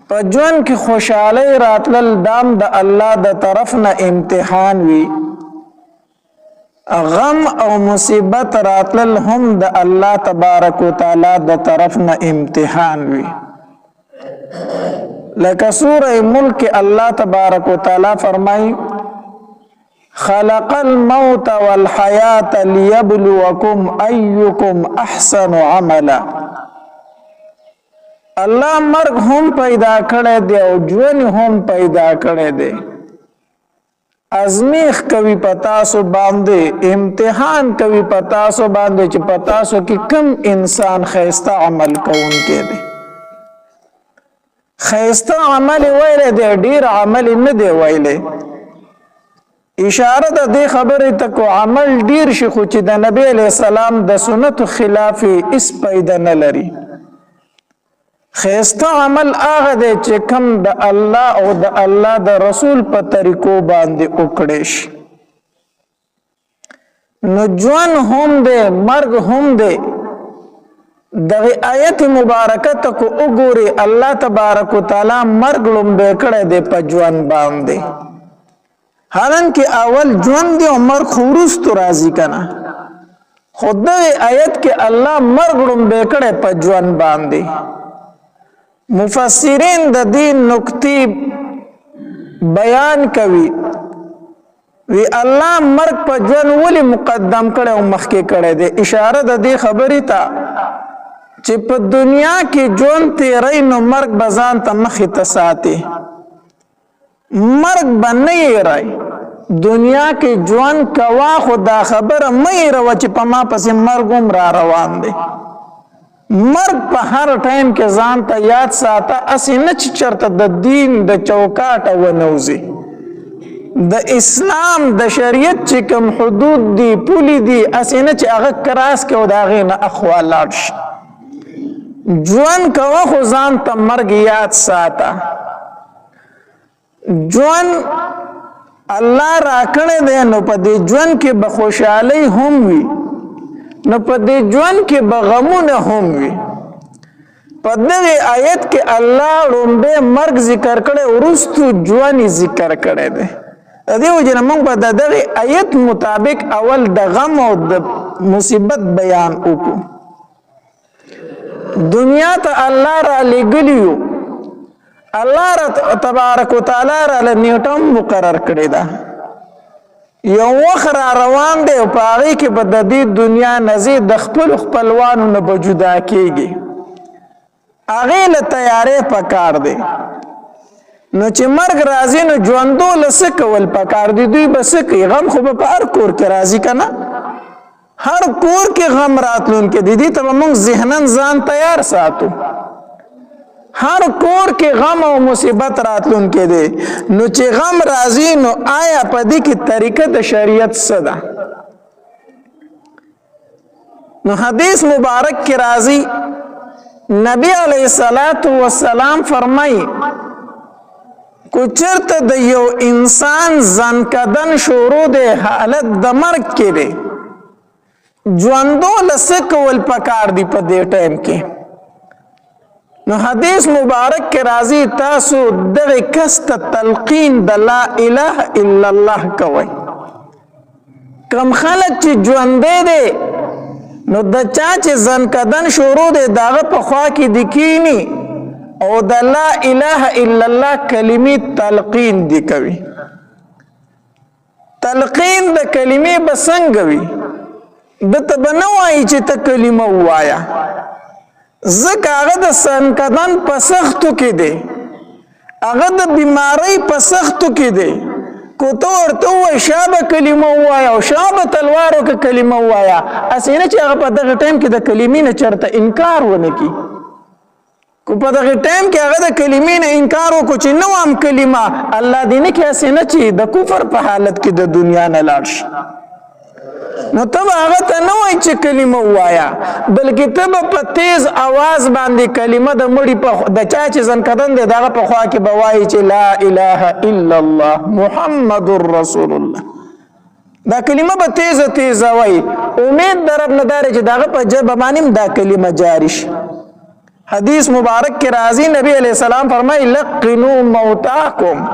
په ژوند کې خوشحالۍ راتلل دام د الله د طرف نه امتحان وي، غم او مصیبت راتلل هم د الله تبارک وتعالی د طرف نه امتحان وي. لکه سوره ملک الله تبارک وتعالی فرمای خلق الموت والحیات لیبلوکم ایکم احسن عملا. الله مرګ هم پیدا کړی دی او ژوند هم پیدا کړی دی، ازمیخ کوي پتاسو باندې، امتحان کوي پتاسو باندې چې پتاسو کې کم انسان خیسته عمل کوونکی دی. خیسته عمل ویلې دی، ډیر عمل نه دی ویلې. اشاره د دې خبرې ته کو عمل ډیر شي خو چې د نبی علیہ السلام د سنت خلاف اس پیدا نه لري. خیسته عمل هغه دی چې کم د الله او د الله د رسول په طریقو باندې وکړي شي. نو ژوند هم دی، مرګ هم دی. دغه آیت مبارکه ته کو وګوري، الله تبارک وتعالی مرګ لومبه کړی دی په ژوند باندې. حالانکه اول ژوند دی او مرګ وروسته راځي کنه، خو دغه آیت کې الله مرګ لومبه کړی په ژوند باندې. مفسرین د دې نکتې بیان کوي، وی الله مرګ په ژوند ولې مقدم کړی او مخکې کړی دی. اشاره د دې خبرې ته چې په دنیا کې ژوند تیری نو مرګ به ځان ته مخې ته ساتي، مرګ به نه یېری. دنیا کې ژوند کوا خو دا خبره مه یېروه چې په ما پسې مرګ هم را روان دی. مرګ په هر ټایم کې ځان ته یاد ساته، اسې نه چې چېرته د دین د چوکاټه ونوځي. د اسلام د شریعت چې کوم حدود دي پولې دي، اسې نه چې هغه کراس کې او د هغې نه اخوا لاړ شي. ژوند کوه خو ځان ته مرګ یاد ساته. ژوند الله راکړی دی، نو په دې ژوند کې به خوشحالۍ هم وي، نو په دې ژوند کې به غمونه هم وي. په دغه آیت کې الله لومبه مرګ ذکر کړی، وروسته ژوند ذکر کړی دی. د دې وجې نه موږ به د دغه آیت مطابق اول د غم او د مصیبت بیان وکړو. دنیا ته الله را لېږلیو، الله تبارک وتعالی را نیټه مقرر کړې ده. یو وخت را روان دی او په هغې کې به د دې دنیا نه ځې د خپلو خپلوانو نه به جدا کېږي، هغې له تیارې پکار دی. نو چې مرګ راځي نو ژوندو له څه کول پکار دي؟ دوی به څه کوي؟ غم خو به په هر کور کې راځي که نه؟ هر کور کې غم راتلونکی دی، دې ته به موږ ذهناً ځان تیار ساتو. هر کور کې غم او مصیبت راتلونکی دی. نو چې غم راځي نو آیا په دې کې طریقه د شریعت څه ده؟ نو حدیث مبارک کې راځي، نبی علیه السلام فرمایي کو چرته د یو انسان ځنکدن شروع دی حالت د مرګ کې دی، ژوندو له څه کول پکار دي په دې ټایم کې؟ نو حدیث مبارک کې راځي تاسو دغه کس ته تلقین د لا اله الا الله کوئ. کم خلک چې ژوندی دی نو د چا چې ځنکدن شروع دی د هغه په خوا کې د کیني او د لا اله الا الله کلمې تلقین دی کوي. تلقین د کلمې به څنګه وي؟ دته به نه وایي چې ته کلمه ووایه، ځکه هغه د ځنکدن په سختو کې دی، هغه د بیمارۍ په سختو کې دی. کو ته ورته ووایي شا به کلمه ووایه او شا به تلوار وکړه کلمه ووایه، هسې نه چې هغه په دغه ټایم کې د کلمې نه چېرته انکار ونه کړي. کو په دغه ټایم کې هغه د کلمې نه انکار وکړو چې نه وام کلمه، الله دې نه کړي هسې نه چې د کفر په حالت کې د دنیا نه لاړ شي. نو ته به هغه ته نه وایي چې کلمه ووایه، بلکې ته به په تیز آواز باندې کلمه د مړي د چا چې ځنکدن دی د هغه په خوا کې به وایي چې لا اله الا الله محمد رسول الله. دا کلمه به تیزه تیزه وایي. امید د رب نه دا دی چې د هغه په ژبه باندې دا کلمه جاري شي. حدیث مبارک کې راځي نبی علیہ السلام فرمایي لقنوا موتاکم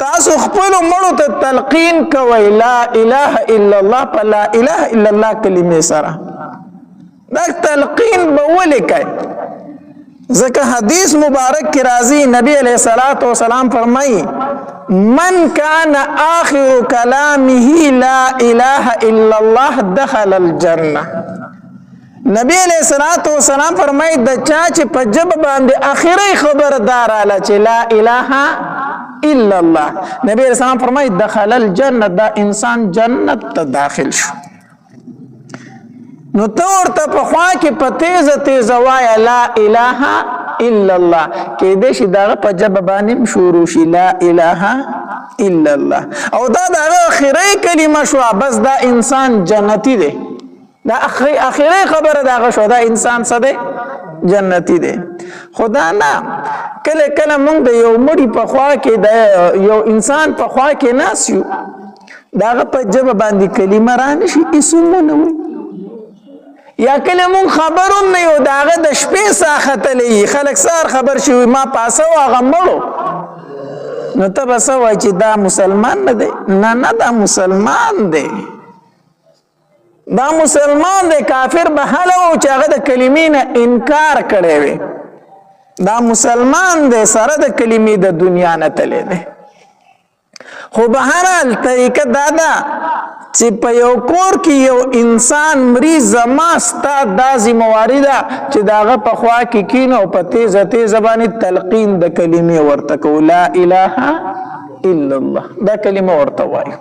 تاسو خپل مړو ته تلقین کوئ لا اله الا الله په لا اله الا الله کلمې سره دا تلقین به ولې کوي ځکه حدیث مبارک کې راځي نبی علیہ الصلوۃ والسلام فرمایي من کان آخر کلامه لا اله الا الله دخل الجنه نبی علیہ الصلوۃ والسلام فرمایي د چا چې په جب باندې اخري خبردار اله چې لا اله الا الله نبی علیہ السلام فرمایي دخل الجنه دا انسان جنت ته داخل شو نو ته ورته په خوا کې په تیزه تیزه وایه لا اله الا الله کېدای شي د هغه په ژبه باندې شروع شي لا اله الا الله او دا د هغه اخري کلمه شوه بس دا انسان جنتي دی دا اخري خبره د هغه شوه دا انسان څه دی جنتي دی خدا نه کله کله موږ د یو مړي په خوا کې د یو انسان په خوا کې ناست یو د هغه په ژبه باندې کلمه رانشي اسمونه نه وي یا کله مون خبروم نه یو داغه د شپې ساختلې خلک سار خبر شي ما پاسه واغه مړو نو ته بس وای چې دا مسلمان نه دی نه دا مسلمان دی دا مسلمان دی کافر به هله او چې هغه د کلمې نه انکار کړی وي دا مسلمان دی سره د کلمې د دنیا نه تللی دی خو به هر حال طریقه دا ده چې په یو کور کې یو انسان مریض زما ستا دا ذمواري ده چې د هغه په خوا کې کینو او په تیزه تیزه باندې تلقین د کلمې ورته کوو لا اله الا الله دا کلمه ورته وایو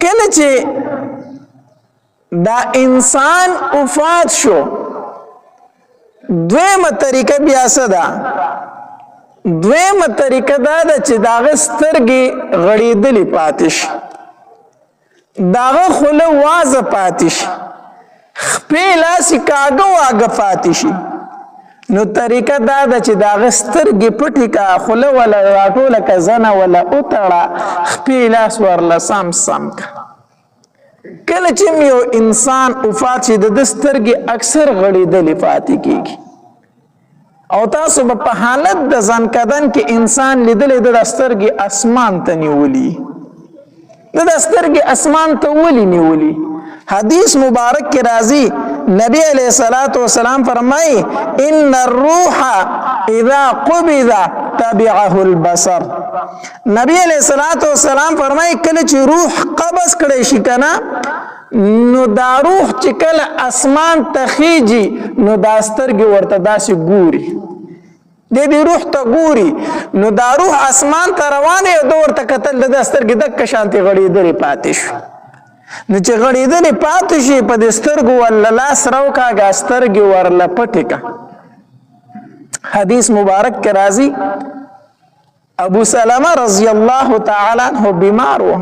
کله چې دا انسان وفات شو دویمه طریقه بیا څه ده دویمه طریقه دا ده چې د هغه سترګې غړېدلې پاتې شي داغه خوله وازه پاتې شي خپې لاسې کاږه واږه پاتې شي نو طریقه دا ده چې داغه سترګې پټې کا خوله ولا راټوله که زنه ولا وتړه خپې لاس ورله سم کا کله چې یو انسان وفات شي د ده سترګې اکثر غړېدلې پاتې کېږي او تاسو به په حالت د ځنکدن کې انسان لیدلی د سترګې اسمان ته نیولي د سترګې اسمان ته ولې نیولي حدیث مبارک کې راځي نبی علیہ الصلوۃ والسلام فرمایي ان الروح اذا قبض تبعه البصر نبی علیہ الصلوۃ والسلام فرمایي کله چې روح قبض کړي شي کنه نو دا روح چې کله اسمان ته خیږي نو دا سترګې ورته داسې ګوري د دې روح ته ګوري نو دا روح اسمان ته روانه او د ورته کتل د سترګې دک شانتي غړېدلې پاتې شو نو چې غړېدلې پاتې شي په دې سترګو ورله لاس راوکاږه سترګې ورله پټې کا حدیث مبارک کې راځي ابو سلمہ رضی الله تعالی عنہ بیمار و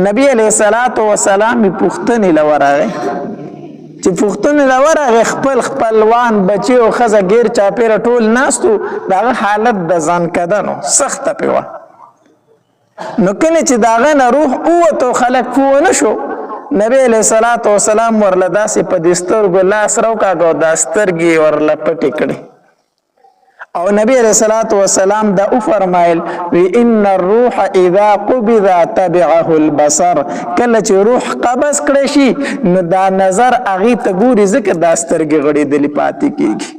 نبی علیہ الصلوۃ والسلام پوښتنې لورغه چې پوښتنې لورغه خپل خپلوان بچي او خزه غیر چاپیره ټول ناستو دغه حالت د ځان کدنو سخته پیوه نو کله چې داغه نه روح اوته خلق پوه نشو نبی علیہ الصلوۃ والسلام ورله داسې په دسترګو لاس راوکاږه د سترګې ورله پټې کړې او نبی علیہ الصلوۃ والسلام دا فرمایل وی ان الروح اذا قبض تبعه البصر کله چې روح قبض کړي شي نو دا نظر اغه ته ګوري ځکه دا سترګې غړېدلې پاتې کیږي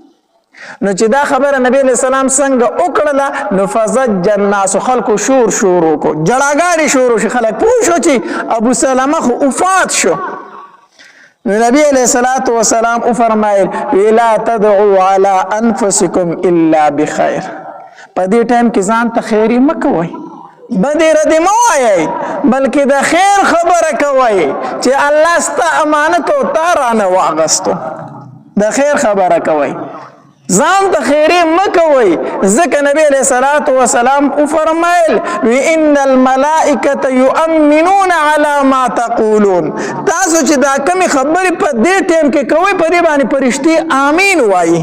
نو چې دا خبره نبی علیہ السلام څنګه وکړله نو فزج الناس خلق شروع کو جړاګاړي شروع شي خلک پوه شو چې ابو سلمہ خو وفات شو نو نبی علیہ الصلوۃ والسلام فرمایل لا تدعوا على انفسکم الا بخیر په دې ټایم کې ځان ته خیری مکوئ بدې ردې مه وایئ بلکې د خیر خبره کوئ چې الله ستا امانت او تا رانه واغستو د خیر خبره کوئ ځان ته خیری مکوئ ځکه نبی علیہ الصلوۃ والسلام فرمایل ان الملائکه یؤمنون علی ما تقولون تاسو چې دا کمی خبرې په دې ټیم کې کوئ په دې باندې فرشتي امین وایي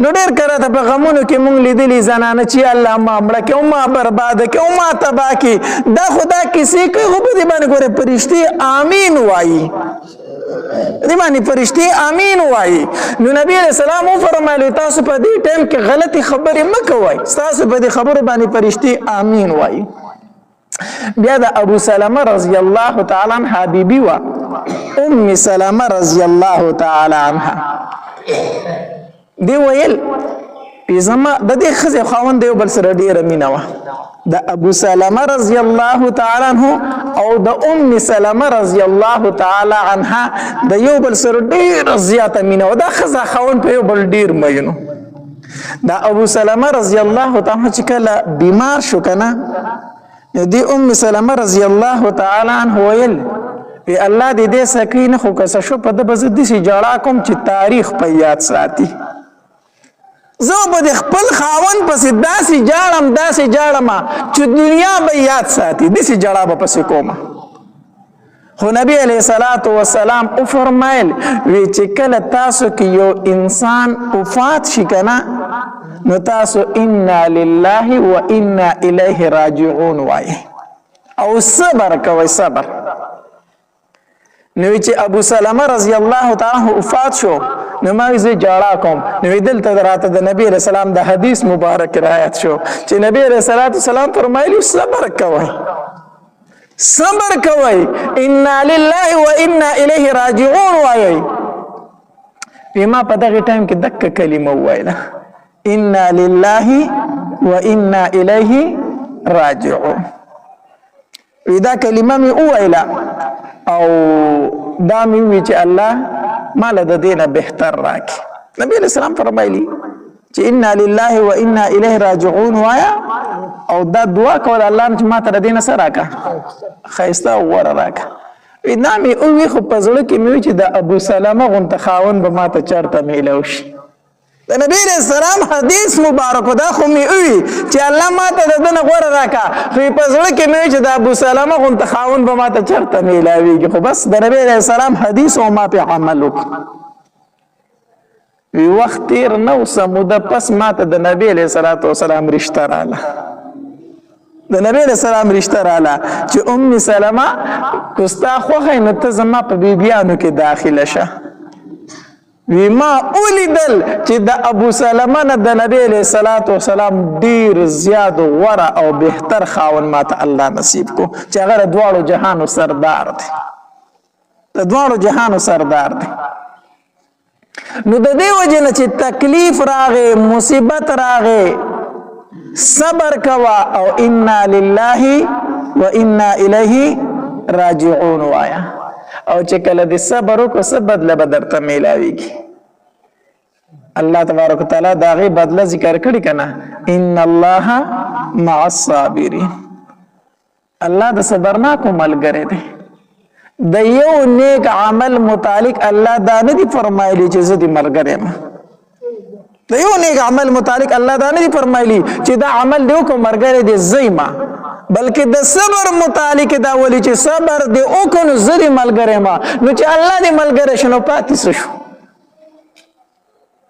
نو ډېر کله ته په غمونو کې مونږ لیدلي زنانه چې الله ما مړه کړي او ما برباده کړي او ما تباه کړي دا خدا کیسې کوي خو په دې باندې ګوره فرشتي امین وایي دې باندې فرشتي امین وایي. نو نبی علیہ السلام فرمایلی تاسو په دې ټیم کې غلطي خبرې مه کوئ، تاسو په دې خبرو باندې فرشتي امین وایي. بیا د ابو سلمه رضی الله تعالی عنها بیبي وه، ام سلمه رضی الله تعالی عنها. دی ویل زما د دې ښځې خاوند د یو بل سره ډېره مینه وه، د ابو سلمه رضی الله تعالی عنه او د ام سلمه رضی الله تعالی عنها د یو بل سره ډېره زیاته مینه وه. دا ښځه خاوند په یو بل ډېر مینو. د ابو سلمه رضی الله تعالی عنه چې کله بیمار شو که نه، دی ام سلمه رضی الله تعالی عنه ویل وی الله دې دې سکی نه خو که څه شو په ده به زه داسې ژړا کوم چې تاریخ په یاد ساتي. زه به د خپل خاوند پسې داسې جاړم چې دنیا به یاد ساتي، داسې ژړا به پسې کومه. خو نبی علیه الصلاة والسلام وفرمایل وی چې کله تاسو کې یو انسان وفات شي که نه، نو تاسو انا لله و انا الیه راجعون وایي او صبر کوئ. صبر نو چې ابو سلمه رضی الله تعالی عنه وفات شو، نو ما زه ژړا کوم. نو دلته راته د نبی علیہ السلام د حدیث مبارک روایت شو چې نبی علیہ السلام فرمایلی صبر کوئ، صبر کوئ، انا لله و انا الیه راجعون وایي. ما په دغه ټایم کې دکه کلمه وویله، انا لله و انا الیه راجعون. دا کلمه مې وویله او دا مې ووی چې الله ماله د دې نه بهتر راکړي. نبی علیہ السلام فرمایلی چې انا لله و انا الیه راجعون وایا او دا دعا کول الله نه چې ما ته د دې نه څه راکړه، ښایسته او غوره راکړه. دا مې ووی خو په زړه کې مې ووی چې د ابو سلمه غونته خاوند به ما ته چېرته میلو شي. د نبی علیہ السلام حدیث مبارک دا خو مې ووی چې الله ما ته د ده نه غوره راکړه، خو په زړه کې مې ووی چې د ابو سلمه غونته خاوند به ما ته چېرته میلاویږي. خو بس د نبی علیہ السلام حدیث او ما پې عمل وکړو. وی وخت تیر نه و څه موده پس ما ته د نبی علیہ السلام رشته راله، د نبی علیہ السلام رشته راله چې ام سلمه که ستا خوښه نو ته زما په بیبیانو کې داخله شه. وی ما ولیدل چې د ابو سلمه نه د نبی علیہ السلام ډیر زیات غوره او بهتر خاوند ما ته الله نصیب کو چې هغه د دواړو جهانو سردار دی، د دواړو جهانو سردار دی. نو د دې وجې نه چې تکلیف راغی، مصیبت راغی، صبر کوا او انا لله و انا الیه راجعون وایا. او چې کله د صبر وکړو څه بدله به درته میلاویږي. الله تبارک وتعالی د هغې بدله ذکر کړي که نه، ان الله مع الصابرین. الله د صبرناکو ملګری دی. د یو نیک عمل متعلق الله دا نه دي فرمایلی چې زه دې ملګری یم. د یو نیک عمل متعلق الله دا نه دي فرمایلی چې دا عمل دی وکړو ملګری دې زه یم، بلکې د صبر متعلق دا ولی چې صبر دې وکړو نو زه دې ملګری یم. نو چې الله دې ملګری شو نو پاتې څه شو،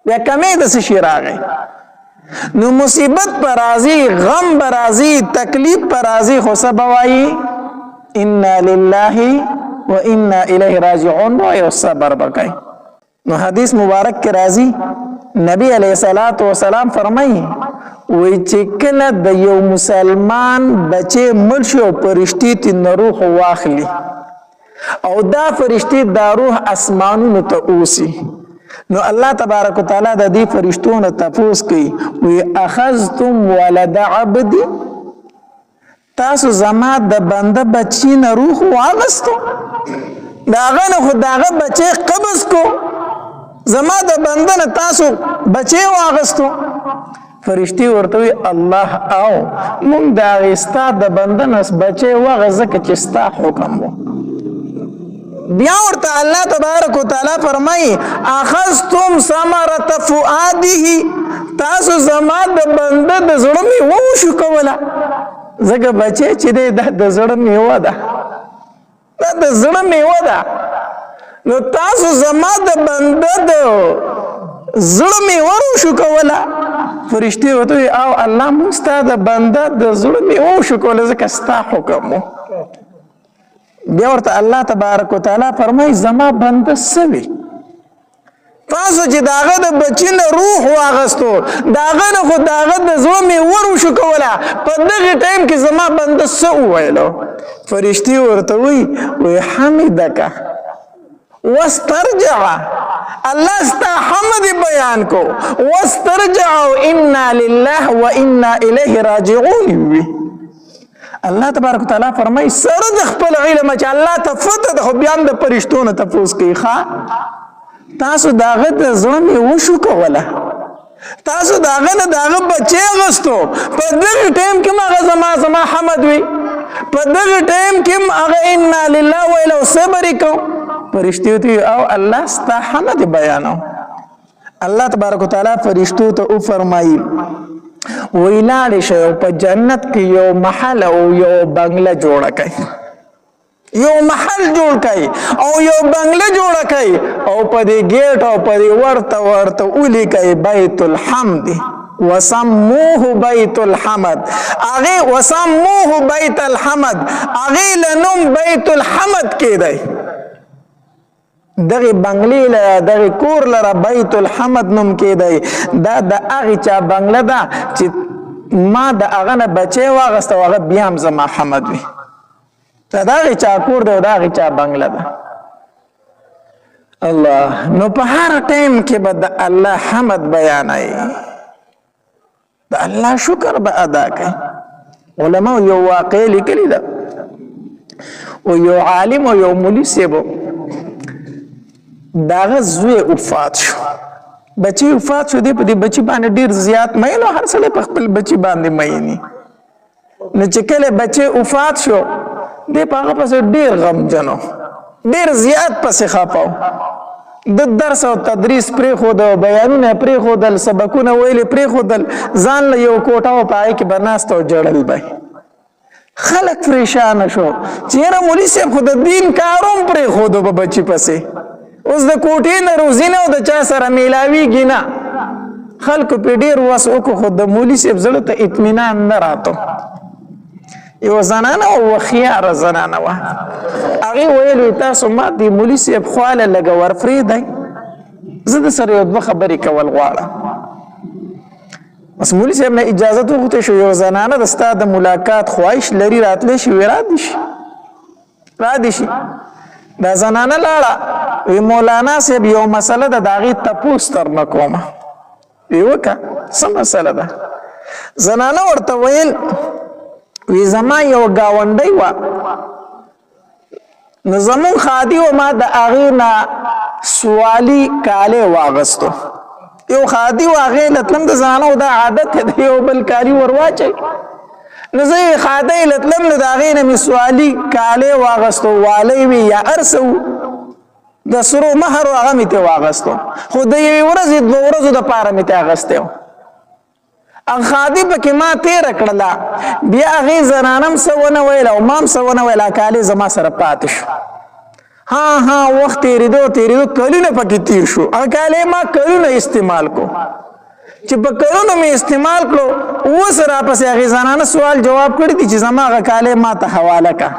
بیا کمې د څه شي راغی. نو مصیبت پر راځي، غم پر راځي، تکلیف پر راځي، خو څه به وایي؟ انا لله و انا الیه راجعون وایي او صبر به کوي. نو حدیث مبارک کې راځي نبی علیہ الصلوۃ والسلام فرمایي وی چې کله د یو مسلمان بچې مړ شي او فرشتي ترې روح واخلي او دا فرشتي دا روح اسمانونو ته اوسي، نو الله تبارک وتعالی د دې فرشتو نه تپوس کوي وی اخذتم ولد عبدي، تاسو زما د بنده بچی نه روح واغستو، داغه نه خو داغه بچی قبض کو، زما د بنده نه تاسو بچی واغستو. فرشتي ورته وی الله او مونږ د هغې ستا د بنده نه بچی واغست ځکه چې ستا حکم و. بیا ورته الله تبارک وتعالی فرمایي اخذتم ثمرة فؤاده، تاسو زما د بنده د زړه میوه وشو کوله، ځکه بچی چې دی دا د زړه میوه ده، دا د زړه میوه ده. نو تاسو زما د بنده د زړه میوه وشو کوله. فرشتي ورته وی او الله موږ ستا د بنده د زړه میوه وشو کوله ځکه ستا حکم و. بیا ورته الله تبارک وتعالی فرمایي زما بنده سوي تاسو چې داغه د بچی نه روح واغستو داغه نه خو داغه د زړه مې ور وشو کوله په دغه ټایم کې زما بنده څه وویلو فرشتي ورته وی حمدک واسترجع الله ستا حمد بیان کو واسترجعوا انا لله وانا الیه راجعون وی الله تبارک وتعالی فرمای سره د خپل علم چې الله ته فتح د بیان د فرشتو نه تفوس کوي ښا تاسو داغه د زړه مې وشو کوله تاسو داغه نه داغه بچی غستو په دغه ټایم کې ما زما حمد وی په دغه ټایم کې هغه ان لله و الا صبر کو فرشتو ته او الله ستا حمد بیانو الله تبارک وتعالی فرشتو ته او فرمایي ویلاړ شي په جنت کې یو محل او یو بنگله جوړ کړي یو محل جوړ کړي او یو بنگله جوړ کړي او په دې گیټ او په دې ورته اولی کړي بیت الحمد وسموه بیت الحمد اغه وسموه بیت الحمد اغه لنم بیت الحمد کې دی دغه بنگلې له دغه کور لره بیت الحمد نوم کې دی دا د هغه چا بنگله ده چې ما د هغه نه بچی واغسته هغه بیا هم زما حمد وي دا هغه چا کور دی دا هغه چا بنگله ده الله نو په هر ټایم کې به د الله حمد بیانای د الله شکر به ادا کوي علما یو واقع لیکلی ده او یو عالم او یو مولوی سیبو داغه زوی وفات شو بچی وفات شو دی په دې بچی باندې ډیر زیات مې نو هر سړی په خپل بچی باندې مې نه چې کله بچی وفات شو دی په هغه پسې ډیر غم جنو ډیر زیات پسې خاپاو د درس او تدریس پرې خود بیانونه پرې خودل سبقونه ویلې پرې خودل ځان له یو کوټه او پای کې بناستو جړل به خلک پریشان شو چیرې مولوی صاحب خود دین کاروم پرې خود به بچی پسې اوس د کوټې نه روزینه او د چا سره میلاویږي نه خلکو په ډیر وس وکړو خو د مولوي صاحب زړه ته اطمینان نه راته یو زنانه او خيار زنانه وه هغې ویلو تاسو ما د مولوي صاحب خواله لږه ورفرېږدئ زه د سره یو دوه خبرې کول غواړم بس مولوي صاحب نه اجازت وغوښتی شو یو زنانه د ستا د ملاقات خواهش لري راتلی شي وی رادې شي دا زنانه لاړه وی مولانا صاحب یو مسله ده د هغې تپوس درنه کومه وی وکړه څه مسله ده زنانه ورته ویل وی زما یو ګاونډی وه نو زمون خادي و ما د هغې نه سوالي کالی واغستو یو خادي و هغې لتلم د زنانو دا عادت دی د یو بل کالي ور واچوي نو زه یې خادی لتلم نو د هغې نه مې سوالي کالی واغستو والی وي یا ارسه و د سرو مهر هغه مې ترې واغستو خو د یوې ورځې دوه ورځو دپاره مې ترې اخیستی و خادي پکې ما تیره کړله بیا هغې زنانه م څه ونه ویل او ما م څه ونه ویل کالي زما سره پاتې شو ها وخت تیرېدو کلونه پکې تیر شو هغه کالي ما کلونه استعمال کو چې په کلونو مې استعمال کړو اوس راپسې هغې زنانه سوال جواب کړي دي چې زما هغه کالي ما ته حواله که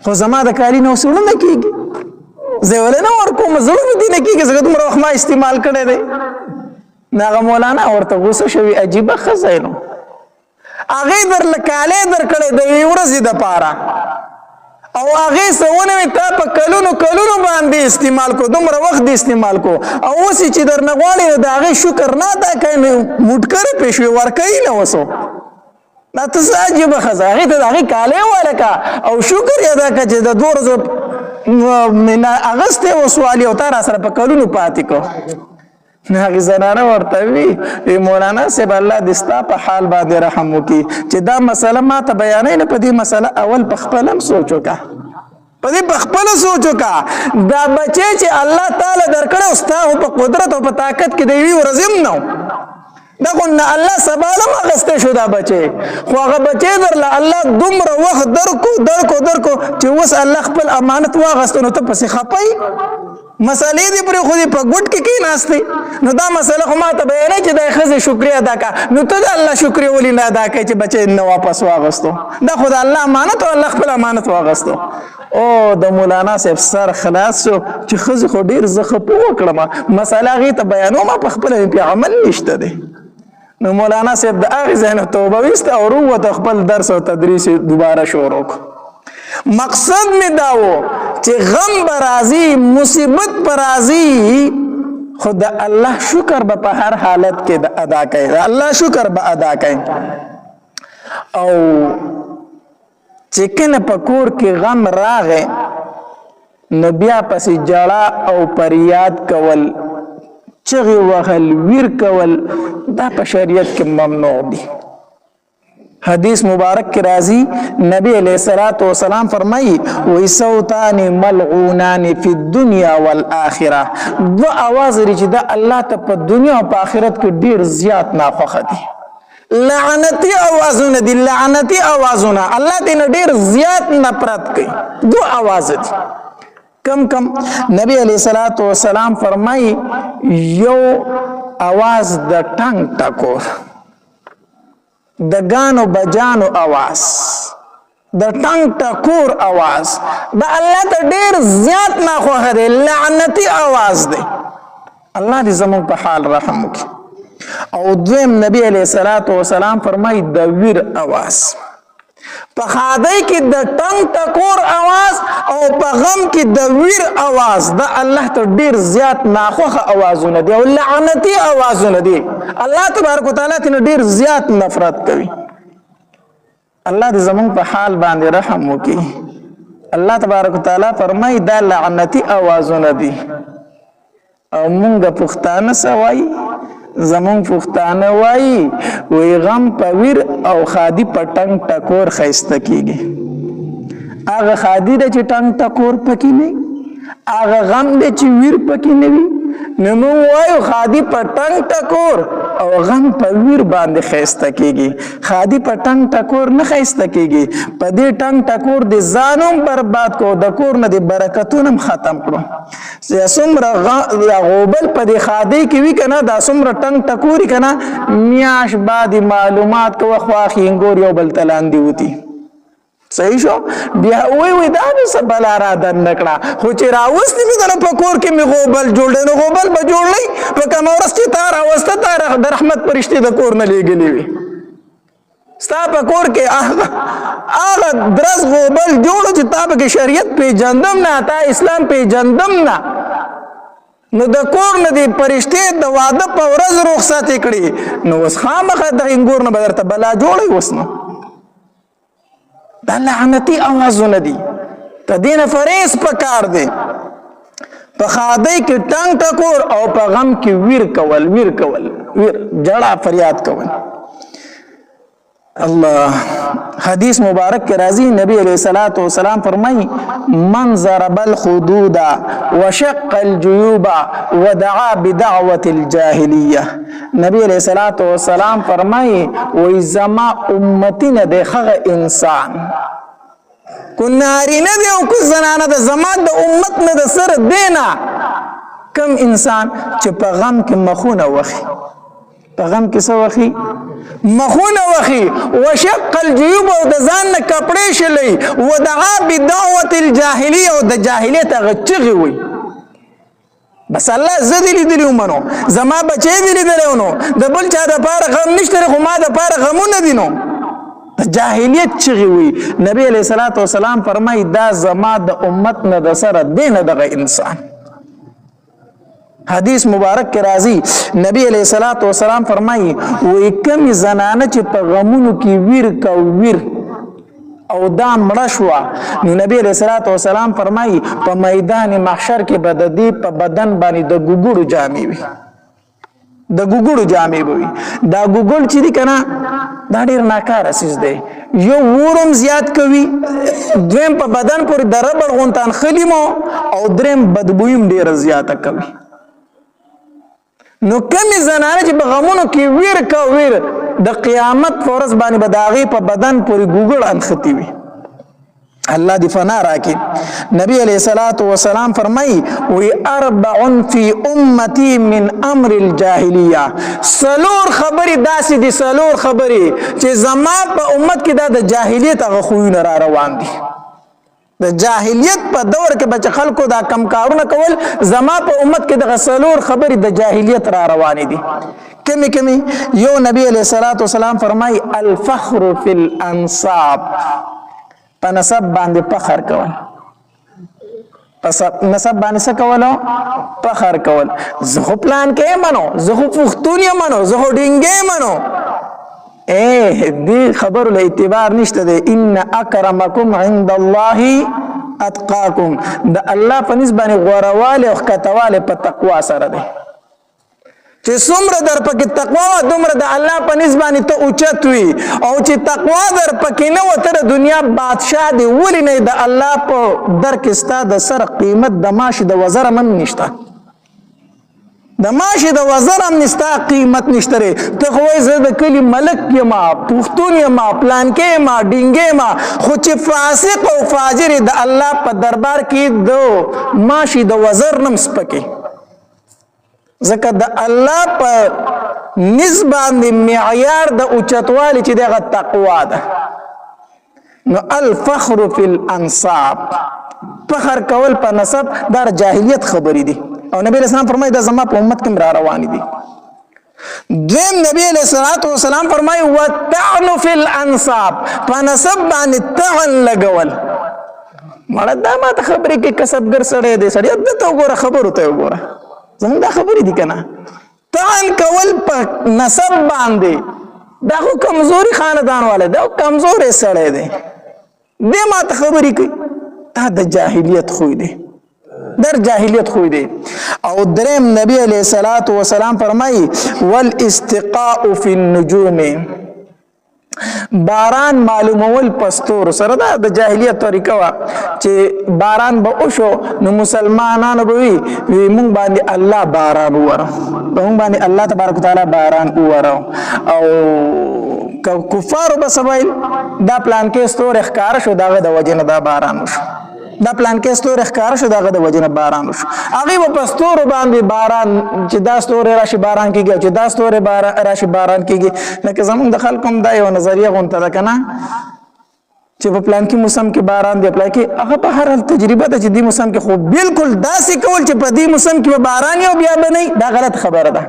خو زما د کالي نه اوس زړه نه کېږي زه یې ولې نه ورکوم زړه مې دې نه کېږي ځکه دومره وخت ما استعمال کړی دی نو هغه مولانا ورته غوسه شوي عجیبه ښځه نو هغې درله کالی درکړی د یوې ورځې دپاره او هغې څه ونوې تا په کلونو باندې استعمال کو دومره وخت دې استعمال کو او اوس چې درنه غواړي د هغې شکر نه ادا کوي نو موټکرې پې شوې ورکوي نه اوسو دا ته څه عجیبه ښځه هغې ته د هغې کالی ولکه او شکر یې ادا کړه چې د دوه ورځو اغستې و سوالي او تا را سره په کلونو پاتې کو هغې زنانه ورته وي مولانا صاحب الله دې ستا په حال باندې رحم وکړي چې دا مسله ما ته بیانوي نه په دې مسله اول په خپله هم سوچ وکړه دا بچی چې الله تعالی درکړی او ستا په قدرت او په طاقت کې د یوې ورځې هم نه دا خو نه الله سباله هم اخیستی شو دا بچی خو هغه بچی درله الله دومره وخت درکو چې اوس الله خپل امانت واخیستو نو ته پسې خفه مسلې دې پرې خو دې په ګوټ کې کېناستې نو دا مسله خو ما ته بیانې چې د ښځې شکریه ادا کړه نو ته د الله شکریه ولې نه ادا کوې چې بچی نه واپس واغستو دا خو د الله امانت او الله خپل امانت واغستو او د مولانا صاحب سر خلاص شو چې ښځې خو ډېر زه ښه پوه کړم مسله هغې ته بیانوم په خپله مې پې عمل نشته دی نو مولانا صاحب د هغې ځای نه توبه ویسته او وروته خپل درس او تدریس دوباره شروع کړو مقصد می داو چې غم برازي مصیبت برازي خو د الله شکر به په هر حالت کې ادا کوي د الله شکر به ادا کوي او چې کله په کور کې غم راغی نو بیا پسې جړه او پریاد کول چغې وهل ویر کول دا په شریعت کې ممنوع دي حدیث مبارک کی راضی نبی علیہ الصلوۃ والسلام فرمائی وی صوتان ملعونان فی الدنیا والآخرہ دو आवाज لري چې دا الله ته په دنیا او په آخرت کې ډیر زیات ناخوښه دي لعنتی आवाजونه دي لعنتی आवाजونه الله دې ډیر زیات نفرت کوي دو आवाज دي کم کم نبی علیہ الصلوۃ والسلام فرمائی یو आवाज د ټنګ ټکور د گانو بجانو आवाज د ټنګ ټکور आवाज د الله ته ډیر زیات ناخوښه دی لعنتی आवाज دی الله دې زموږ په حال رحم وکړي او دویم نبی علیہ الصلوۃ والسلام فرمایي د ویر आवाज په خادای کې د ټنګ ټکور आवाज او په غم کې د ویر आवाज د الله ته ډیر زیات ناخوښه आवाजونه دي او لعنتی आवाजونه دي الله تبارک وتعالى ته ډیر زیات نفرت کوي الله دې زموږ په حال باندې رحم وکړي الله تبارک وتعالى فرمایي دا لعنتی आवाजونه دي او مونږ پښتانه سوای زمون پښتانه وای وی غم په ویر او خادي په ټنګ ټکور خیسته کیږي هغه خادي د چې ټنګ ټکور پکې نه هغه غم د چې ویر پکې نه وي نو مو وایو خادي په ټنګ ټکور او غم په ویر باندې خیسته کیږي خادي په ټنګ ټکور نه خیسته کیږي په دې ټنګ ټکور د ځانوم برباد کو د کور نه د برکتونم ختم کړو څومره غوبل په دې خادي کې وی کنه دا څومره ټنګ ټکوري کنه میاش بعد معلومات کو خواخي انګور یو بل تلاندې وتی صحیح شو بیا وی دا څه بلا را در نکړه خو چې راوستي می کنه په کور کې می غوبل جوړل نو غوبل به جوړلې په کوم ورځ چې تار اوسته تار د رحمت پرشتي د کور نه لېګلې وي ستا په کور کې هغه درس غوبل جوړ چې تا په شریعت پیژندم نه تا اسلام پیژندم نه نو د کور نه دی پرشتي د واده په ورځ رخصت کړي نو اوس خامخه د انګور نه بدرته بلا جوړي وسنو دا لعنتی आवाजونه دي ته دینه فریض پکار دی په خادای کې ټنګ ټکور او په غم کې ویر کول جړه فریاد کول الله حدیث مبارک کے راضی نبی علیہ الصلوۃ والسلام فرمائی من ضرب الخدود وشق الجيوب ودعا بدعوة الجاهلیہ نبی علیہ الصلوۃ والسلام فرمائی وای زما امتی نه دغه انسان کو ناری نه دی او کو زنانه د زما د امت نه د سر دینا کم انسان چې په غم کې مخونه وخی په غم کې څه وخی مخونه وخی وشق الجيوب او د ځان نه کپړې شلې ودعا بدعوة الجاهلیه او د جاهلیت هغه چغې وي بس الله زه دې لیدلی ومنو زما بچی دې لیدلی نو د بل چا دپاره غم نشته خو ما دپاره غمونه دي نو د جاهلیت چغې وي نبی علیه الصلاة والسلام فرمایي دا زما د امت نه د سره دی نه دغه انسان حدیث مبارک کے راضی نبی علیہ الصلوۃ والسلام فرمائی وی کم زنانه چې په غمونو کې ویر او دا مړه شوه نو نبی علیہ الصلوۃ والسلام فرمائی په میدان محشر کې به د دې په بدن باندې د ګوګړو جامې وي د ګوګړو جامې به وي دا ګوګړ چې دي که نه دا ډېر ناکاره څیز دی یو ورم زیات کوي دویم په بدن پورې د ربړ غونتان خلیمو او دریم بدبویم ډېره زیاته کوي نو کمی زنانه چې په غمونو کې ویر د قیامت په ورځ باندې به د هغې په بدن پورې ګوګړ انختی وي الله دی فنا راکی. نبی علیہ الصلوۃ والسلام فرمائی وی اربع فی امتی من امر الجاهلیه، سلور خبری داسې دي، سلور خبری چې زما په امت کې دا د جاهلیت هغه خوونه را روان دي. د جاهلیت په دور کې بچ خلکو دا کم کارونه کول، زما په امت کې د سلور خبری د جاهلیت را روان دي. کمی کمی یو نبی علیہ الصلوۃ والسلام فرمائی الفخر فی الانصاب، په نسب باندې فخر کول. نسب باندې څه کولو؟ فخر کول. زه خو پلان کې منو، زه خو پښتون یم منو، زه خو ډینګې منو. دې خبرو له اعتبار نشته دی. ان اکرمکم عند الله اتقاکم، د الله په نسبت باندې غورواله او ښکتواله په تقوا سره دی. چې څومره در پکې تقوا دومره د الله په نسبت باندې ته اوچت وي، او چې تقوا در پکې نه و ته د دنیا بادشاه دی. ولې نه د الله په در کې ستا د سر قیمت د ماشي د وزر هم نشته، د ماشي د وزر هم نستا قیمت نشته. ته خو وایې زه د کلي ملک یم، پښتون یم، پلانکې یم، ډینګې یم، خو چې فاسق او فاجر د الله په دربار کې د ماشي د وزر نه سپکې. ځکه د الله په نسبت باندې معیار د اوچتوالي چې دغه تقوا ده. نو الفخر فی الانصاب، فخر کول په نسب دا جاهلیت خبرې دي، او نبی اسلام فرمایي دا زما په امت کې را روان دي. دویم نبی علیہ الصلوۃ والسلام فرمایي والطعن فی الانصاب، په نسب باندې طعن لګول. مړه دا ماته خبرې کې کسبګر سړی دی، سړی دته وګوره، خبرو ته وګوره، زمونږ دا خبرې دي که نه. طعن کول په نسب باندې دا خو کمزوري خاندان والا دی، او کمزوری سړی دی، دی ماته خبرې کوي. دا د جاهلیت خوی دی، در جاهلیت خوی دی. او دریم نبی علیہ الصلوۃ والسلام فرمایي والاستقاء فی النجوم، باران معلومول پستور سره. دا د جاهلیت طریقه وا چې باران به وشو نو مسلمانانو به وي مونږ باندې الله باران وره، مونږ باندې الله تبارک وتعالى باران وره. او کفارو به سوایل دا پلان کې ستور ښکار شو، داغه د وجه نه دا باران وشو، دا پلان کې ستور ښکار شو، داغه د وجه نه باران وشو. هغه په پستور باندې باران چې دا ستور راشي باران کیږي، چې دا ستور راشي باران کیږي. لکه زمونږ د خلکو هم دا یو نظریه غونته ده کنه چې په پلان کې موسم کې باران دی، پلان کې هغه په هر حال تجربه ده چې دې موسم کې خو بالکل داسې کول چې په دې موسم کې باران یو بیا به نه، دا غلط خبره ده.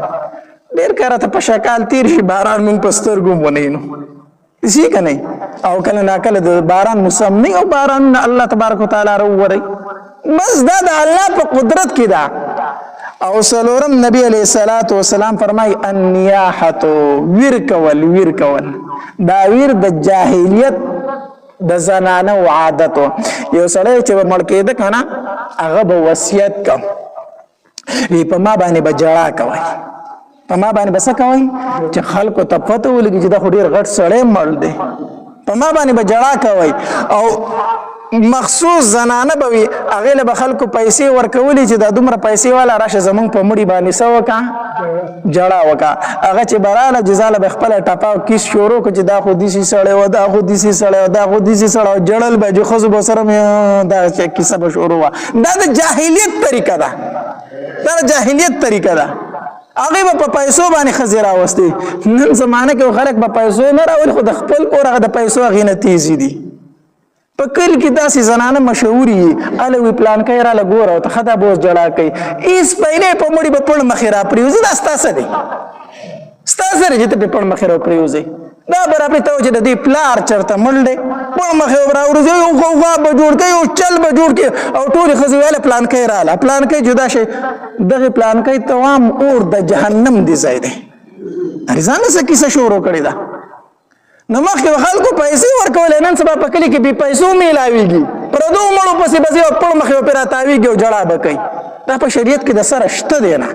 ډېر کاره ته په شکال تیر شي باران مونږ په سترګو ونه وینو، اسی که نه. او کله ناکله د باران موسم نه او باران الله تبارک وتعالی راووري، بس دا د الله په قدرت کې ده. او څلورم نبی علیہ الصلوۃ والسلام فرمای النیاحة، ویر کول. ویر کول دا ویر د جاهلیت د زنانه او عادت. یو سړی چې مړ کېده کنه هغه به وصیت کوي په ما باندې به جړا کوي، په ما باندې بس کوي چې خلکو ته پته ولګي چې دا خو ډیر غټ سړی مړ دی، په ما باندې به جړا کوي. او مخصوص زنانه به وي هغې له به خلکو پیسې ورکولي چې دا دومره پیسې والا راشه زمونږ په مړي باندې څه وکړه، جړا وکړه. هغه چې به راله جزاله به خپله ټپه او کیس شروع کړه چې دا خو داسې سړی و، دا خو داسې سړی و، دا خو داسې سړی و، جړل به چې ښځو به سره دا کیسه به شروع وه. دا د جاهلیت طریقه ده، دا د جاهلیت طریقه ده. هغه به په پیسو باندې ښځې راوستې. نن زمانه کې خلک به پیسو نه راولي، خو د خپل کور هغه د پیسو هغې نه تیزې دي. په کلي کې داسې زنانه مشهورې وي، هله وي پلانکی راله ګوره ورته ښه دا به اوس جړا کوي، هېڅ پیلې په مړي به پړ مخې را پرېوځي. دا ستا څه دی؟ ستا څه دی چې ته پې پړ مخې را پرېوځې؟ دا برابرې ته و چې د دې پلار چېرته مړ دی، پړ مخې به راوروځي، یو غوغا به جوړ کړي، یو چل به جوړ کړي، او ټولې ښځې ویله پلانکی راله، پلانکی جدا شي. دغې پلانکی توام اور د جهنم دی ځای دی. ځان څه کیسه شروع کړې ده. نو مخکې خلکو پیسې ورکولې، نن سبا په کلي کې بې پیسو میلاویږي، پردو مړو پسې بځي او پړ مخې به پرې راتاویږي او جړا به کوي. دا په شریعت کې د سره شته دی نه.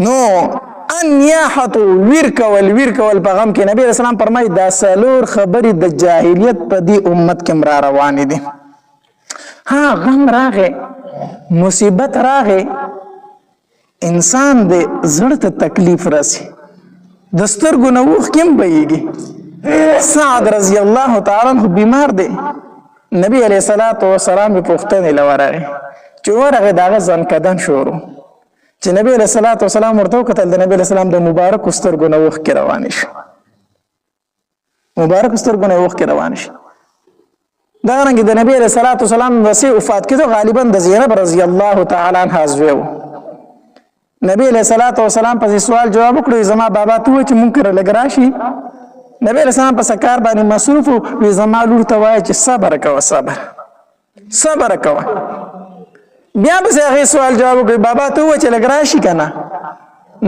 نو النیاحة، ویر کول. ویر کول په غم کې نبی علیہ السلام فرمایي دا څلور خبرې د جاهلیت په دې امت کې را روانې دي. ها غم راغی، مصیبت راغی، انسان د زړه ته تکلیف راسي، د سترګو نه اوښکې هم بهیږي، سعد رضی الله تعالی عنہ بیمار دی. نبی علیہ الصلوۃ والسلام په پوښتنه لورغه چې ورغه داغه ځنکدن شروع چې نبی علیہ الصلوۃ والسلام ورته وکتل د نبی علیہ السلام د مبارک سترګو نه وښ کې روان شي مبارک سترګو نه وښ کې روان شي. دا رنګ د نبی علیہ الصلوۃ والسلام وسی وفات کېدو غالبا د زینب رضی الله تعالی عنها زوی. نبی علیہ الصلوۃ والسلام په سوال جواب وکړو زما بابا ته چې مونږ کړه لګراشي. نبی علیہ السلام په سکار باندې مصروف وي زما لور ته وایي چې صبر کوه صبر کوه. بیا به هغه سوال جواب وکړي بابا ته و چې لګراشي کنه.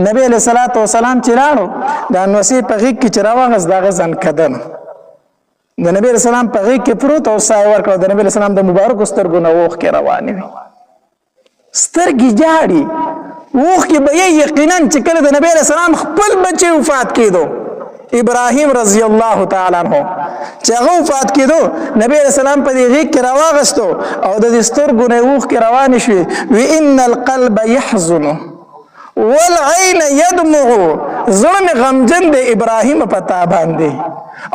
نبی علیہ الصلوۃ والسلام چې لاړو دا نوسی په غیږ کې چې راوغس دغه ځنکدن د نبی علیہ السلام په غیږ کې پروت او سایه ورکړه. د نبی علیہ السلام د مبارک سترګو نه اوښ کې روانې وي سترګې جاړي اوښ کې به یقینا چې کله د نبی علیہ السلام خپل بچی وفات کېدو ابراهیم رضی الله تعالی عنہ چې هغه وفات کېدو نبی علیہ السلام په دې غیږ کې راواغستو او د دې سترګو نه اوښ کې روانې شوې وی ان القلب يحزن والعين يدمع زړه مې غمجن دی ابراهیم په تا باندې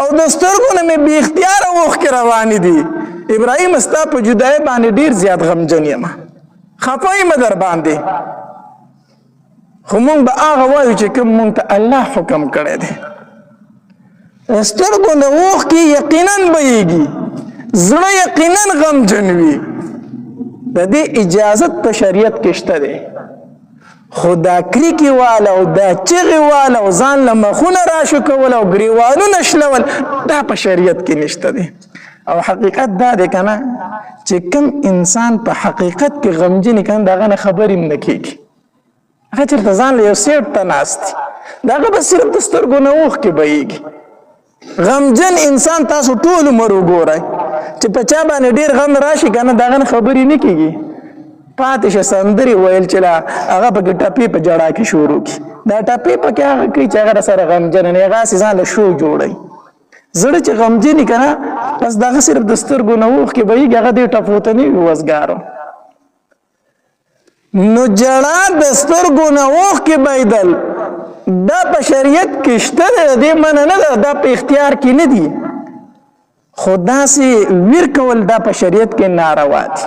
او د سترګو نه مې بې اختیاره اوښ کې روانې دي. ابراهیم ستا په جدای باندې ډېر زیات غمجن یم خفه یم در باندې خو مونږ به هغه وایو چې کوم مونږ ته الله حکم کړی دی. سترګو نه اوښ کې یقینا بهیږي زړه یقینا غمجن وي. د دې اجازت په شریعت کې شته دی خو دا کریکې واله او دا چغې واله او ځان له مخونه راشو کول او ګریوانونه شلول دا په شریعت کې نشته دی. او حقیقت دا دی که نه چې کوم انسان په حقیقت کې غمجن وي که نه د هغه نه خبرې هم نه کېږي. هغه چېرته ځان له یو سیټ ته ناست دی د هغه به صرف د سترګو نه اوښ کې بهیږي. غمجن انسان تاسو ټول عمر وګورئ چې په چا باندې ډېر غم راشي که نه د هغه نه خبرې نه کېږي پاتې شه سندرې ویل چې هغه پکې ټپې په جړا کې شروع کړي. دا ټپې پکې هغه کوي چې هغه سره غمجن نه هغه هسې ځان له شو جوړوي. زړه چې غمجن وي که نه بس د هغه صرف د سترګو نه اوښ کې بهیږي هغه دې ټپو ته نه وي وزګارو. نو جړا د سترګو نه اوښ کې بهیدل دا په شریعت کې شته دی د دې منع نه ده دا په اختیار کې نه دي خو داسې ویر کول دا په شریعت کې ناروا دي.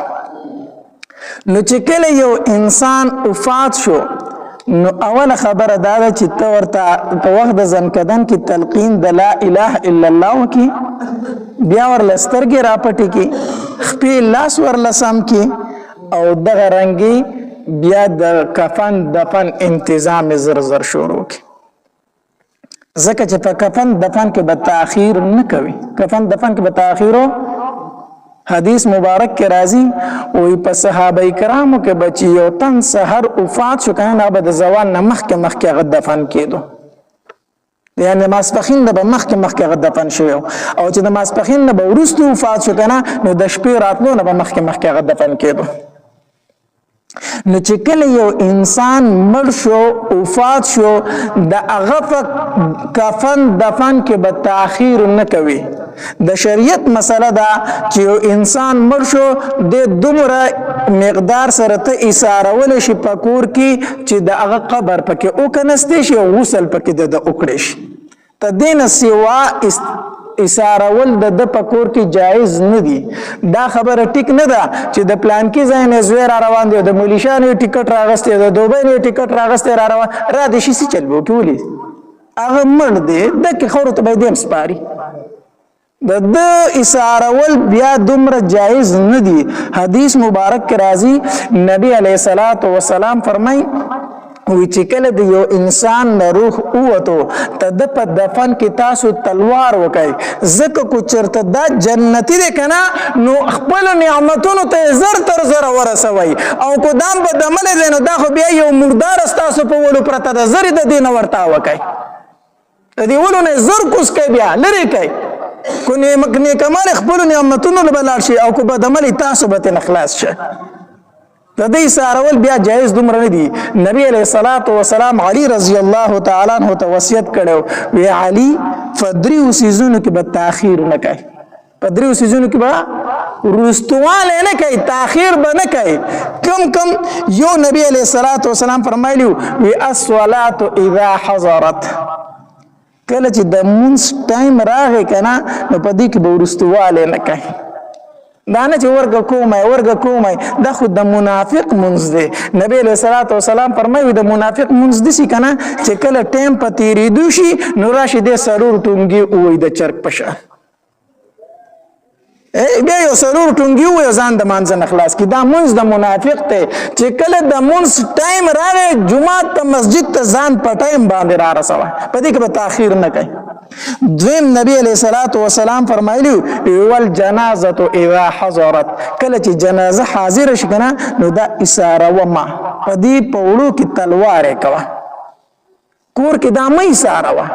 نو چې کله یو انسان وفات شو نو اوله خبره دا ده چې ته ورته په وخت د ځنکدن کې تلقین د لا اله الا الله وکړي بیا ورله سترګې راپټې کړي خپې لاس ورله سم کړي او دغه رنګې بیا د کفن دفن انتظام زر زر شروع کړي ځکه چې په کفن دفن کې به تاخیر نه کوي. کفن دفن کې به تاخیرو حدیث مبارک کې راځي وی په صحابه کرامو کې بچي یو تن سحر وفات شو کنه نه به د زوال نه مخکې هغه دفن کېدو یعنی ماسپخین نه به مخکې هغه دفن شوی او چې د ماسپخین نه به وروسته وفات شو کنه نو د شپې راتلو نه به مخکې هغه دفن کېدو. نو چې کله یو انسان مړ شو وفات شو د هغه په کفن دفن کې به تاخیر نه کوي. د شریعت مسله ده چې یو انسان مړ شو د دومره مقدار سره ته ایثارول شي په کور کې چې د هغه قبر پکې وکنستی شي او غسل پکې د وکړی شي. ته دې نه سوا ایثارول د په کور کې جایز نه دي. دا خبره ټیک نه ده چې د پلان کې ځای نه زوی را روان دی د ملیشانو ټیکټ راغستی د دوبۍ نه ټیکټ راغستی را روان را دې شي څه چل به وکړي ولې هغه مړ دی دکې خورو ته به یې دیم سپاري. د ایثارول بیا دومره جایز نه دي. حدیث مبارک کې راځي نبی علیه الصلاۃ والسلام فرمایي وی چې کله د یو انسان نه روح ووتو ته د په دفن کې تاسو تلوار وکئ ځکه کو چېرته دا جنتي دی که نه نو خپلو نعمتونو ته یې زر تر زره ورسوئ او کو دا هم بدعملی دی نو دا خو بیا یو مرداره ستاسو په ولو پرته ده زر یې د دې نه ورته وکئ د دې ولو نه یې زر کوز کوئ بیا لرې کوئ کو نیکمال خپلو نعمتونو له به لاړ شي او کو بدعملی تاسو به ترې نه خلاص شه. د دې ایثارول بیا جایز دومره نه دي. نبی علیه الصلاۃ والسلام علی رضی الله تعالی عنہ ته وصیت کړو وی علی فدریو سیزونو کې به تاخیر نه کوي پدریو سیزونو کې به رستواله نه کوي تاخیر به نه کوي. کم یو نبی علیه الصلاۃ والسلام فرمایلیو وی الصلاۃ اذا حضرت کله چې د مونځ ټایم راغی که نه نو په دې کې به وروستوالی نه کوي دا نه چې ورګه کومای دا خو د منافق مونځ دی نبی علیه الصلاة والسلام فرمایي د منافق مونځ داسې که نه چې کله ټایم په تېرېدو شي نو راشي دی څلور ټونګې ووایي د چرګ په شان بیا یو څلور ټونګي ووایي ځان د مانځه نه خلاص کړي دا مونځ د منافق دی چې کله د مونځ ټایم راغی جومات ته مسجد ته ځان په ټایم باندې رارسوه په دې کې به تاخیر نه کوي دویم نبی علیه الصلاة والسلام فرمایلی والجنازة اذا حضرت کله چې جنازه حاضر شي که نه نو دا ایساروه ما په دې په وړو کې تلوار یې کوه کور کې دا مه ایساروه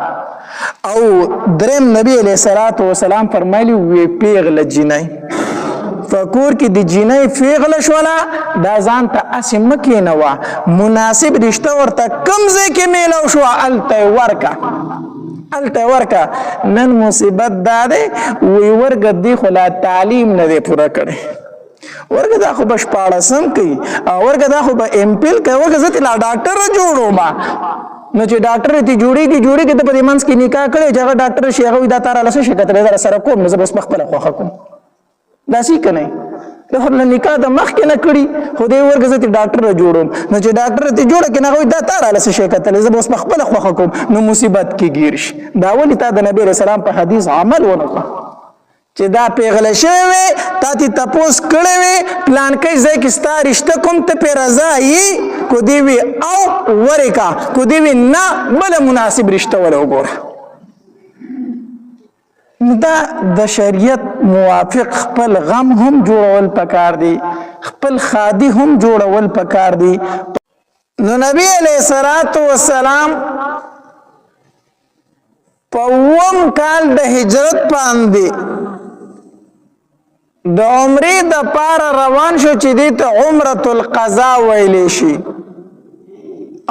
او دریم نبی علیه الصلاة والسلام فرمایلی وی پیغله جینۍ فکور کې د جینۍ پیغله شوله دا ځان ته هسې مه کېنوه مناسب رشته ورته کوم ځای کې میلاو شوه هلته یې ورکه نن مصیبت دا دی وی ورګه دی خو لا تعلیم نه دی پوره کړی ورګه دا خو به شپاړسم کوي او ورګه دا خو به امپل کوي ورګه زه لا ډاکټره جوړوم نو چې ډاکټر ته جوړیږي ته په دې منځ کې نکاح کړی چې هغه ډاکټر شي هغه دا تاره له څه شي کتلی در سره کوم نو زه بس پخپله خوښه کوم داسې که نه د خو له نکاح د مخکې نه کړي خو دې ورګه زه ډاکټر جوړوم نو چې ډاکټر ته جوړه کړي هغه دا تاره له څه شي کتلی زه بس پخپله خوښه کوم نو مصیبت کې ګیر شي دا ولې تا د نبي علیه السلام په حدیث عمل ونه کړه چې دا پیغله شوی وي تا ته تپوس کړی وي پلانکی ځای کې ستا رشته کوم ته پې رضا یي کو دې وي او ورې کا کو دې وي نه بله مناسب رشته وله وګوره دا د شریعت موافق خپل غم هم جوړول پکار دي خپل خادي هم جوړول پکار دي نو نبی علیه الصلاة والسلام په اووم کال د هجرت باندې د عمرې د پاره روان شو چې دې ته عمرة القضا ویلی شي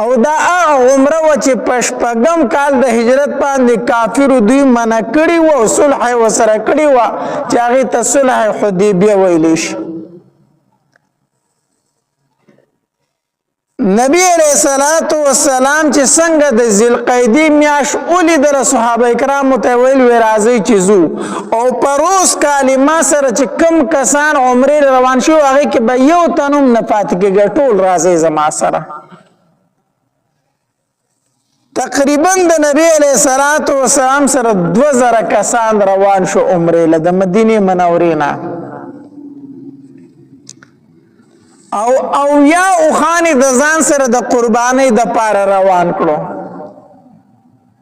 او دا هغه عمره وه چې په شپږم کال د هجرت باندې کافرو دوی منع کړي وه او صلح یې ورسره کړې وه چې هغې ته صلح حدیبیه ویلی شي نبی علیہ الصلوۃ والسلام چې څنګه د ذوالقعدې میاشت ولیدله صحابه کرامو ته ویل وی راځئ چې ځو او پروس کلمه سره چې کم کسان عمرې روان شو هغې کې به یو تن هم نه پاتې کېږي ټول راځئ زما سره تقریبا د نبی علیہ الصلوۃ والسلام سره 2000 کسان روان شو عمرې له د مدینې منورې نه او یا اوخانی د ځان سره د قربانی د پاره روان کړو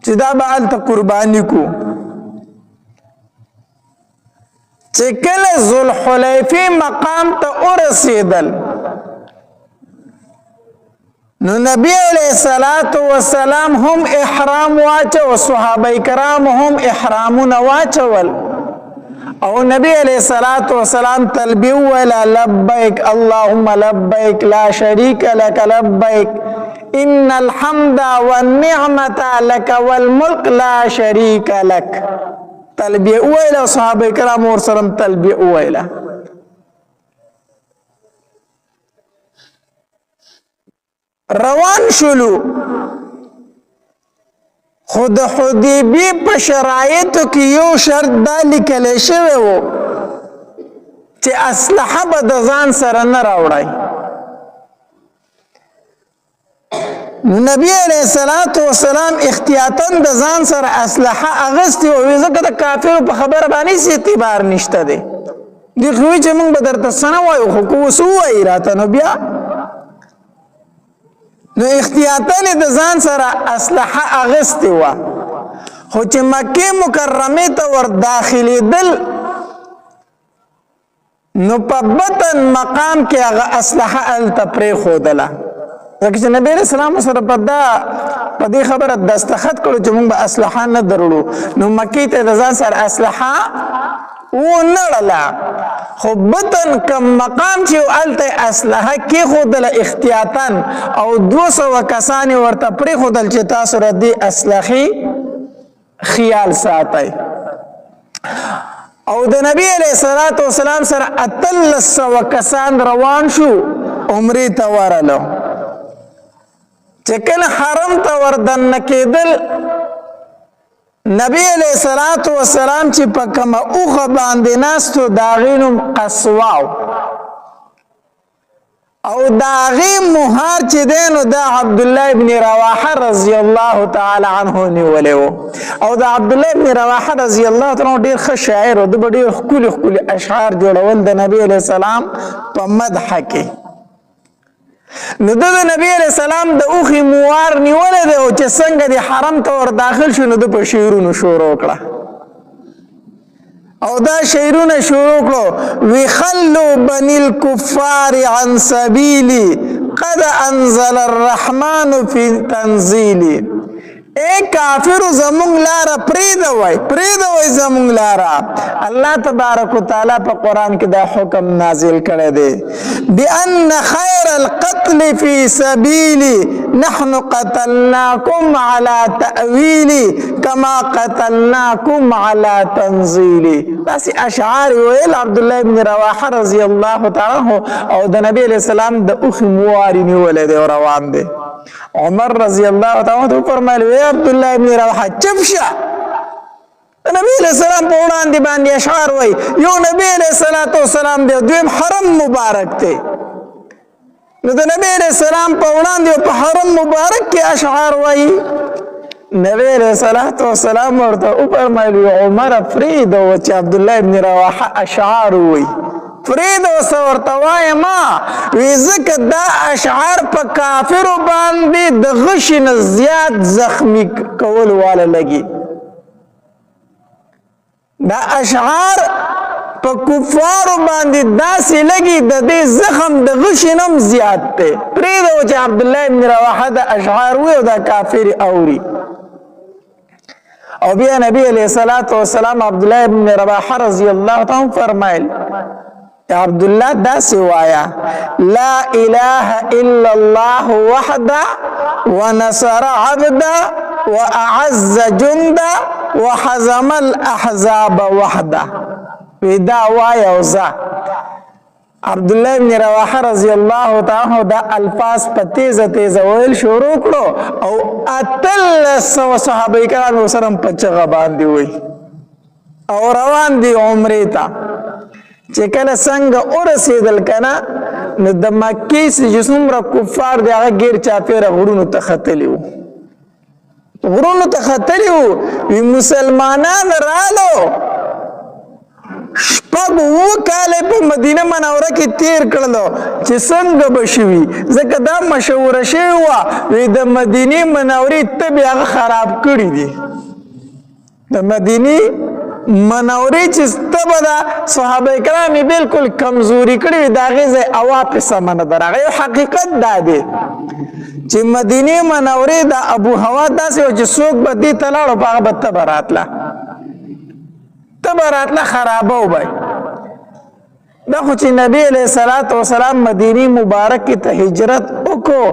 چې دا به هلته قرباني کو چې کله ذوالحلیفې مقام ته ورسېدل نو نبی علیہ الصلوۃ والسلام هم احرام واچو صحابه کرام هم احرامونه واچول او نبی علیہ الصلوۃ والسلام تلبیه ولا لبیک اللهم لبیک لا شریک لك لبیک ان الحمد والنعمت لك والملك لا شریک لك تلبیه ولا صحابه کرام ورسره تلبیه ولا روان شلو خود حدیبی په شرایطو کې یو شرط دا لیکل شوی و چې اسلحه به د ځان سره نه راوړی نبی علیہ الصلوۃ والسلام احتیاطاً د ځان سره اسلحه اغستې وه ځکه د کافرو په خبره باندې هېڅ اعتبار نشته دی دوی خو وایي چې موږ به درته څه نه وایو خو که اوس ووایي راته نو بیا نو احتیاطاً د ځان سره اسلحه اغستې وه خو چې مکې مکرمې ته ور داخلېدل نو په بطن مقام کې هغه اسلحه هلته پرېښودله ځکه چې نبی علیه السلام سره په دې خبره دستخط کړو چې موږ به اسلحه نه درړو نو مکې ته د ځان سره اسلحه ونړله خو بطن کم مقام چې هلته اسلحه کېښودله احتیاطاً او 200 کسان یې ورته پرېښودل چې تاسو د دې اسلحې خیال ساتئ او د نبی علیہ الصلوۃ والسلام سره 1300 کسان روان شو عمرې ته ورلو چې کله حرم ته ور دننه کېدل نبی علیہ الصلوۃ والسلام چې په کومه اوخه باندې ناستو د هغې نوم قصواو او د هغې مهار چې دی نو دا عبدالله ابن رواحه رضی الله تعالی عنه نیولی و او د عبدالله ابن رواحه رضی الله تعالی عنه ډېر ښه شاعر و ده به ډېر ښکلي ښکلي اشعار جوړول د نبی علیه السلام په مدحه کې نو ده د نبی علیه السلام د اوښې موار نیولی دی او چې څنګه د حرم ته ور داخل شو نو ده په شعرونو شروع کړه او دا شعرونه شروع کړو وی خلو بنی الکفار عن سبیلی قد انزل الرحمن فی تنزیلی اے کافرو زمونږ لاره پرېږدوئ زمونږ لاره الله تبارک وتعالی په قرآن کې دا حکم نازل کړی دی بأن خیر القتل فی سبیلی نحن قتلناکم علی تأویلی کما قتلناکم علی تنزیلی داسې اشعار ویل عبدالله ابن رواحه رضی الله تعالی عنه او د نبی علیه السلام د اوښې مواری نیولی دی او روان دی عمر رضی الله تعالی عنہ فرمایل وی عبدالله ابن رواحه چپ شه نبی علیہ السلام په وړاندې باندې اشعار وای یو نبی علیہ السلام دی دویم حرم مبارک دی نو د نبی علیہ السلام په وړاندې په حرم مبارک کې اشعار وای نبی علیہ السلام ورته وفرمایل عمر پرېږده چې عبدالله ابن رواحه اشعار وای پرېږده ورته ورته وایم وی ځکه دا اشعار په کافرو باندې د غشي نه زیات زخمي کول واله لګي دا اشعار په کفارو باندې داسې لګي د دې زخم د غشي نه هم زیات دی پرېږده چې عبدالله ابن رواحه د اشعار وی او دا کافر اوري او بیا نبی علیہ السلام عبدالله ابن رواحه رضی الله تعالی فرمایل عبدالله داسې وایا لا اله الا الله وحده ونصر عبده واعز جنده وحزم الاحزاب وحده وی دا وایا او زه عبدالله ابن رواحه رضی الله تعالی دا الفاظ په تیزه ویل شروع کړو او 1300 صحابه کرام سره په چغه باندې وی او روان دي عمرې ته چې کله څنګه ورسېدل کنه نو د مکې چې څومره کفار دی هغه ګیر چاپېره غرونو ته ختلي وو وی مسلمانان رالو شپږ اووه کاله په مدینه منوره کې تیر کړلو چې څنګه به شوي ځکه دا مشوره شوې وه وی د مدینې منورې تبې هغه خراب کړي دي د مدینې منورې چې تبه ده صحابه کرام یې بالکل کمزوري کړي وي د هغې ځای هوا پې سمه نه ده هغه یو حقیقت دا دی چې مدینې منورې د ابو هوا داسې و چې څوک به دې ته لاړو په هغه به تبه راتله خرابه وبی دا خو چې نبی علیہ السلام مدینی مبارک ته هجرت وکړو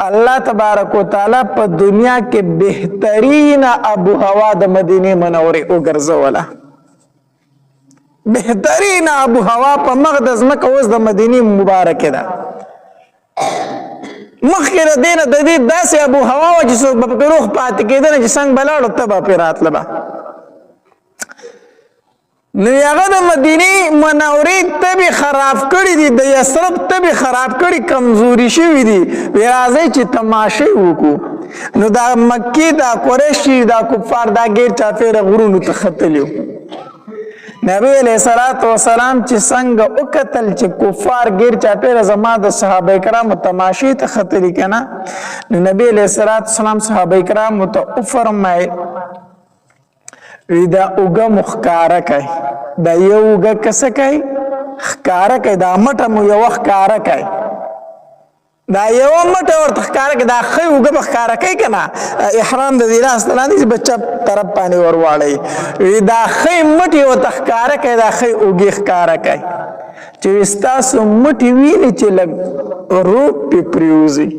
الله تبارک وتعالی په دنیا کې بهترین ابو هوا د مدینه منورې وګرځوله بهترین ابو هوا په مقدس مکه اوس د مدینه مبارک ده مخکې د دې نه د دې داسې ابو هوا وه چې څوک به پکې روغ پاتې کېدل چې څنګ به لاړو ته به پرې راتله به نو هغه د مدینې منورې تبې خراب کړي دي د یثرب تبې خراب کړي کمزوري شوي دي وی راځئ چې تماشې وکړو نو دا مکې دا قریش دا کفار دا ګیر چاپېره غرونو ته ختلي وو نبی علیہ السلام چې څنګه وکتل چې کفار ګیر چاپېره زما د صحابه کرامو تماشې ته ختلي که نه نو نبی علیہ السلام صحابه کرامو ته وفرمایل وی دا اوږه مو ښکاره کوي دا یو اوږه کسه کوي ښکاره کوي دا مټه مو یوه ښکاره کوي دا یوه مټه ورته ښکاره کوي دا ښی اوږه به ښکاره کوي که نه احرام د دې لاس ته لاندې چې به چپ طرف باندې ور واړوي وی دا ښی مټې ورته ښکاره کوي دا ښی اوږې ښکاره کوي چې ستاسو مټې ویني چې لږ روب پې پرېوځي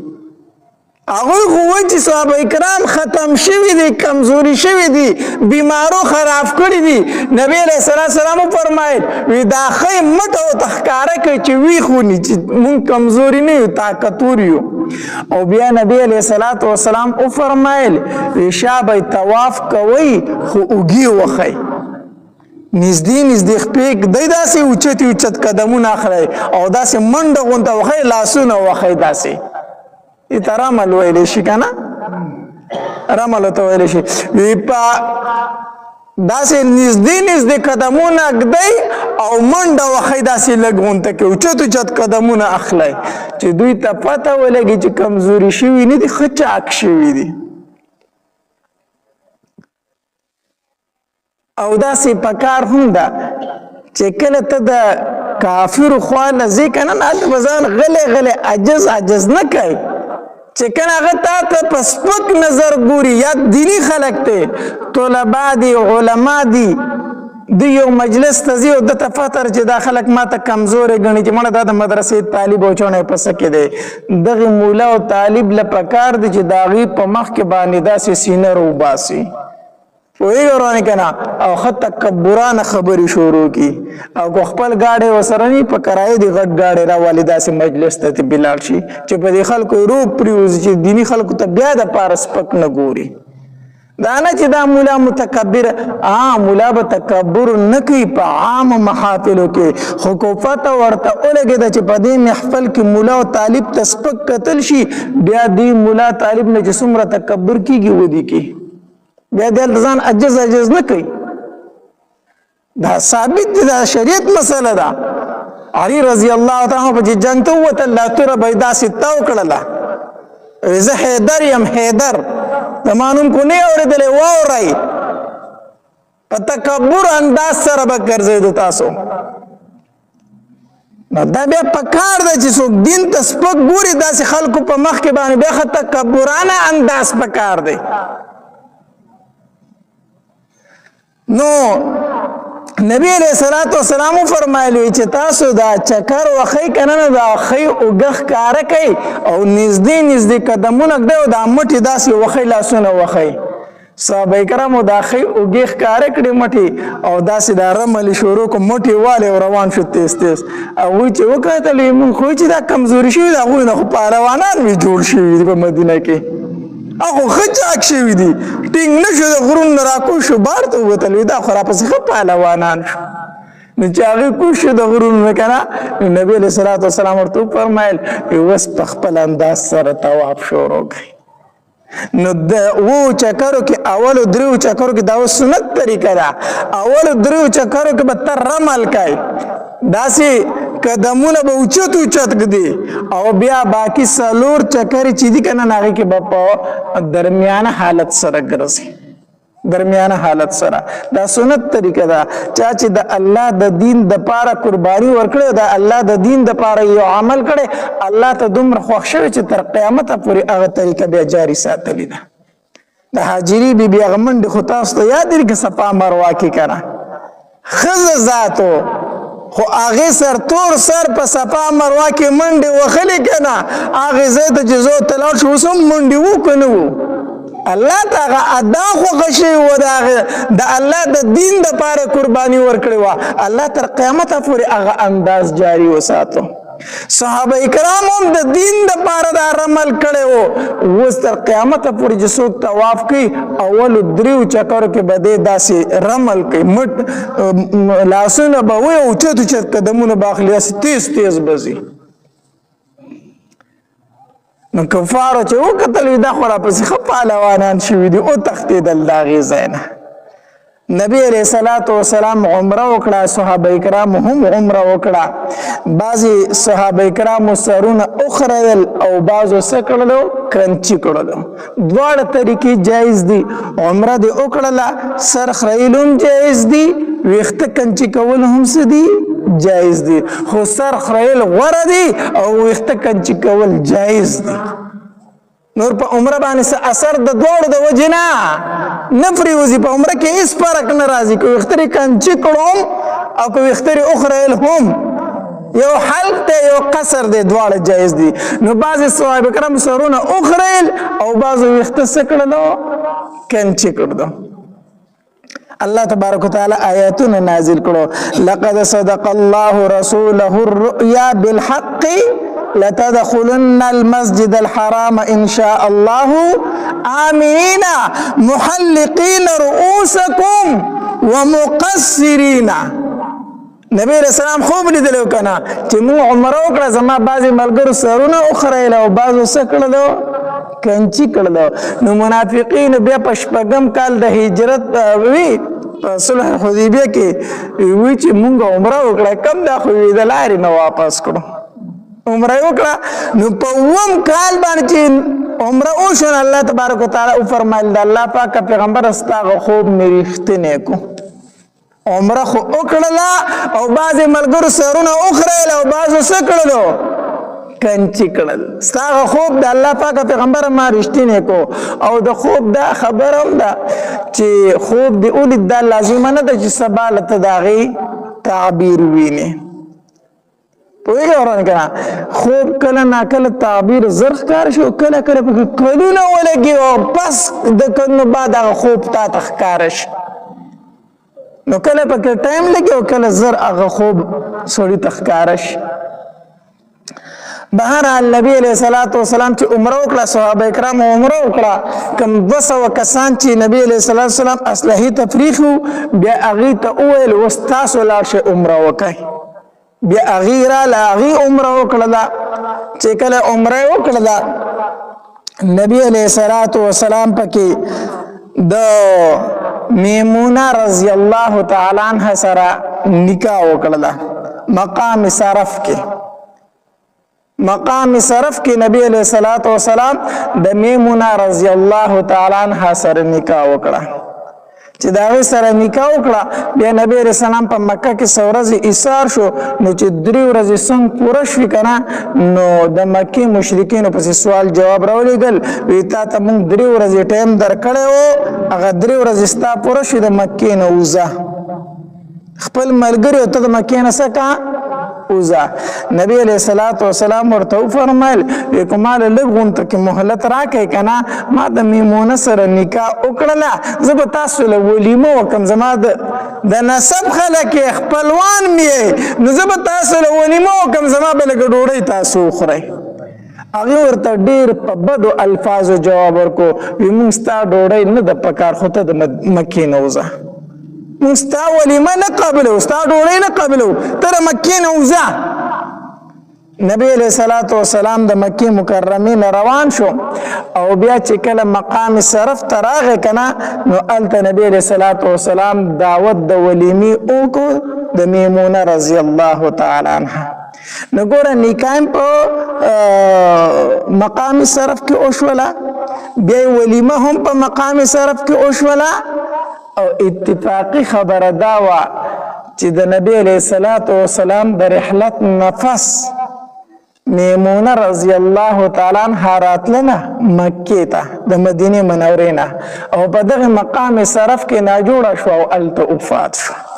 هغوی خو وایي چې صحابه کرام ختم شوي دي، کمزوري شوي دي، بیمارو خراب کړي دي. نبی علیه السلام وفرمایل وی دا ښی مټ او ته ښکاره کوي چې ویښ ونی چې مونږ کمزوري نه یو، طاقتور یو. او بیا نبی علیه السلام وفرمایل وی شابه طواف کوئ خو اوږې وښئ، نږدې خپې ږدئ، داسې اوچت قدمونه اخلئ او داسې منډه غونته وښئ، لاسونه وښئ داسې. ته رمل ویلی شي که نه؟ رمل ته ویلی شي. وی په داسې نږدې قدمونه ږدئ او منډه وښئ، داسې لږ غونته کې اوچت قدمونه اخلئ چې دوی ته پته ولګي چې کمزوري شوي نه دي، ښه چاک شوي دي. او داسې پکار هم ده چې کله ته د کافرو خوا نه ځې که نه، هلته به ځان غلی عجز نه کوي چې کنه هغه تا ته په سپک نظر ګوري. یا دینی خلک دی، طلبا دي، علما دي، د یو مجلس ته ځي او دته فطر چې دا خلک ما ته کمزورې ګڼي چې مړه دا د مدرسې طالب او چوڼی په څه کې دی. دغې مولا او طالب له پکار دی چې د هغې په مخ کې باندې داسې سینه روباسي، پوهېږې ورانې که نه، او ښه تکبرانه خبرې شروع کړي. او که خپل ګاډی ورسره نه وي، په کرایه دې غټ ګاډی راولي داسې مجلس ته دې بلاړ شي چې په دې خلکو یې روب پرېوځي چې دیني خلکو ته بیا دپاره سپک نه ګوري. دا نه چې دا مولا متکبر، مولا به تکبر نه کوي په عامو محافلو کې، خو که پته ورته ولګېده چې په دې محفل کې مولا او طالب ته سپک کتل شي، بیا دې مولا طالب نه چې څومره تکبر کېږي ودې کې بیا دې هلته ځان عجز نه کوي. دا ثابت دی، دا شریعت مسله ده. علي رضی الله تعالی په جنگ ته ووتل، الله توره به یې داسې تاو کړله، زه حیدر یم، حیدر زما نوم خو نه یې اورېدلی، واورئ په تکبر انداز سره به ګرځېدو تاسو. نو دا بیا پکار ده چې څوک دین ته سپک ګوري داسې خلکو په مخ کې باندې بیا ښه تکبرانه انداز پکار دی. نو نبی علیہ السلام فرمایلی چې تاسو دا چکر وخی کنه نه دا خی اوږه ښکاره کوي او نږدې قدمونه ږدئ او دا مټې داسې وخی، لاسونه وخی. صحابه کرامو دا خی اوږې ښکاره کړې مټې او داسې دا رملې شروع کړو، مټې والې او روان شو تیز. هغوی چې وکتل مونږ خو چې دا کمزوري شوي د هغوی نه خو پهلوانان وي جوړ شوي دي په مدینه کې، هغه ښه چاک شوي دي، ټینګ نه شو د غرونو نه راکوز شو، بار ته ووتل، وي دا خو راپسې ښه پهلوانان شو. نو چې هغې کوز شو د غرونو نه که نه، نو نبي علیه صلات وسلام ورته وفرمیل اوس په خپل انداز سره طواف شروع کړئ. نو د اوو چکرو کې اولو دریو چکرو کې دا اوس سنت طریقه ده، اولو دریو چکرو کې به ته رمل کوئ، داسې قدمونه به اوچت ږدي، او بیا باقي څلور چکرې چې دي که نه هغې کې به په درمیانه حالت سره ګرځي، درمیانه حالت سره. دا سنت طریقه ده. چا چې د الله د دین دپاره قرباني ورکړې، د الله د دین دپاره یو عمل کړی، الله ته دومره خوښ شوی چې تر قیامته پورې هغه طریقه بیا جاري ساتلې ده. د حاجري بیبي هغه منډې خو تاسو ته یاد لري که صفا مروه کې که نه، ښځه ذاتو خو هغې سرتور سر په صفا مروه کې منډې وښلې که نه، هغې ځای ته چې زه ته لاړ شو اوس هم منډې وو که نه وو، الله ته هغه ادا خوښه شوې وه، د الله د دین دپاره قرباني ورکړې وه، الله تر قیامته پورې هغه انداز جاري وساتو. صحابه کرام هم د دین دپاره دا رمل کړی و، اوس تر قیامته پورې چې څوک طواف کوي اولو دریو چکرو کې به دی داسې رمل کوي، مټ لاسونه به وي او اوچت قدمونه به اخلي، داسې تیز به ځي. نو کفارو چې وکتل دا خو راپسې ښه پهلوانان شوي دي، وتښتېدل د هغې ځای نه. نبی علیہ الصلوۃ والسلام عمره وکړه، صحابه کرام هم عمره وکړه. بعضې صحابه کرامو سرونه وخریدل او بعضو څه کړلو کرنچي کړلو. دواړه طریقې جایز دي. عمره دې وکړله، سر خریل هم جایز دي، ویښته کنچي کول هم څه دي جایز دي، خو سر خریل غوره دي او ویښته کنچي کول جایز دي. نور په عمره باندې څه اثر د دواړو د وجې نه پرېوځي، په عمره کې هېڅ فرق نه راځي، که ویښته کنچي کړو هم او که ویښته وخریل هم یو حلق دی یو قصر دی دواړه جایز دي نو بعضې صحابه کرام سرونه وخریل او بعضو ویښته څه کړلو کنچې کړدو الله تبارک وتعالی آیاتونه نازل کړو لقد صدق الله رسوله الرؤيا بالحق لتدخلن المسجد الحرام ان شاء الله آمنين محلقين رؤوسكم ومقصرين نبی رسول الله خوب لیدلو کنه چې موږ عمره وکړه زما بعضې ملګرو سرونه وخریل او بعضو څه کړلو کنچي کړلو نو منافقین بیا په شپږم کال د هجرت وی په صلح حدیبیه کې وی چې موږ عمره وکړه کم دا خو د لارې نه واپس کړو عمره وکړه نو په اووم کال باندې چې عمره وشول الله تبارک وتعالی وفرمایل د الله پاک پیغمبر ستا خوب مې رښتینی کو عمره خو وکړله او بعضې ملګرو سرونه وخریل او بعضو څه کړلو کنچې کړل ستا خوب د الله پاک پیغمبر ما رښتینی کو او د خوب دا خبره هم ده چې خوب دې ولید دا لازمه نه ده چې سبا له ته د هغې تعبیر وینې پوهېږې ورانه که نه خوب کله ناکله تعبیر زر ښکاره شي او کله کله پکې کلونه ولګي او پس د کلونو بعد هغه خوب تا ته ښکاره شي نو کله پکې ټایم لګي او کله زر هغه خوب سړي ته ښکاره شي بهرحال نبی علیه الصلاة والسلام چې عمره وکړه صحابه کرام عمره وکړه کوم 200 کسان چې نبی علیه الصلاة والسلام اصلحي تفریح بیا هغې ته وویل اوس تاسو لاړ شئ عمره وکئ بیا هغې راله هغې عمره وکړله چې کله عمره یې وکړله نبی علیه الصلاة والسلام پکې د میمونه رضی الله تعالی عنها سره نکاح وکړله مقام صرف کې مقام صرف کې نبی علیہ الصلوۃ والسلام د میمونه رضی الله تعالی عنها سره نکاح وکړه چې دا غي سره نکاح وکړه بیا نبی علیہ السلام په مکه کې سورځ ایثار شو نو چې 3 ورځې څنګه پوره شوې کنه نو د مکی مشرکین په سوال جواب راولېګل وی تا ته موږ 3 ورځې ټایم درکړی وو هغه 3 ورځې ستا پوره شوې د مکې نه وځه خپل ملګري ته د مکې نه څه اوزا نبی علیہ الصلوۃ والسلام ورته فرمایل کومال لګون ته کې مهلت راکې کنه ما د میمونه سره نکاح وکړله زه به تاسو له ولیمه وکم زما د نسب خلک خپلوان مې نو زه به تاسو له ولیمه وکم زما به لږ ډوډۍ تاسو وخورئ هغې ورته ډېر په بدو الفاظو جواب ورکو وي موږ ستا ډوډۍ نه د پکار خو ته د مکې نه وځه موږ ستا ولیمه نه قبلو ستا ډوډۍ نه قبلو ته د مکې نه وځه نبی علیہ الصلوۃ والسلام د مکې مکرمې نه روان شو او بیا چې کله مقام صرف ته راغی کنه نو هلته نبی علیہ الصلوۃ والسلام دعوت د ولیمې وکړو د میمونه رضی الله تعالی عنها نو ګوره نکاح په مقام صرف کې وشوله بیا ولیمه هم په مقام صرف کې وشوله او اتفاقی خبره دا وه چې د نبی علیه الصلاة والسلام د رحلت نفس میمونه رضی الله تعالی عنها راتلنه مکې ته د مدینې منورې نه او په دغه مقام صرف کې ناجوړه شوه او هلته وفات شوه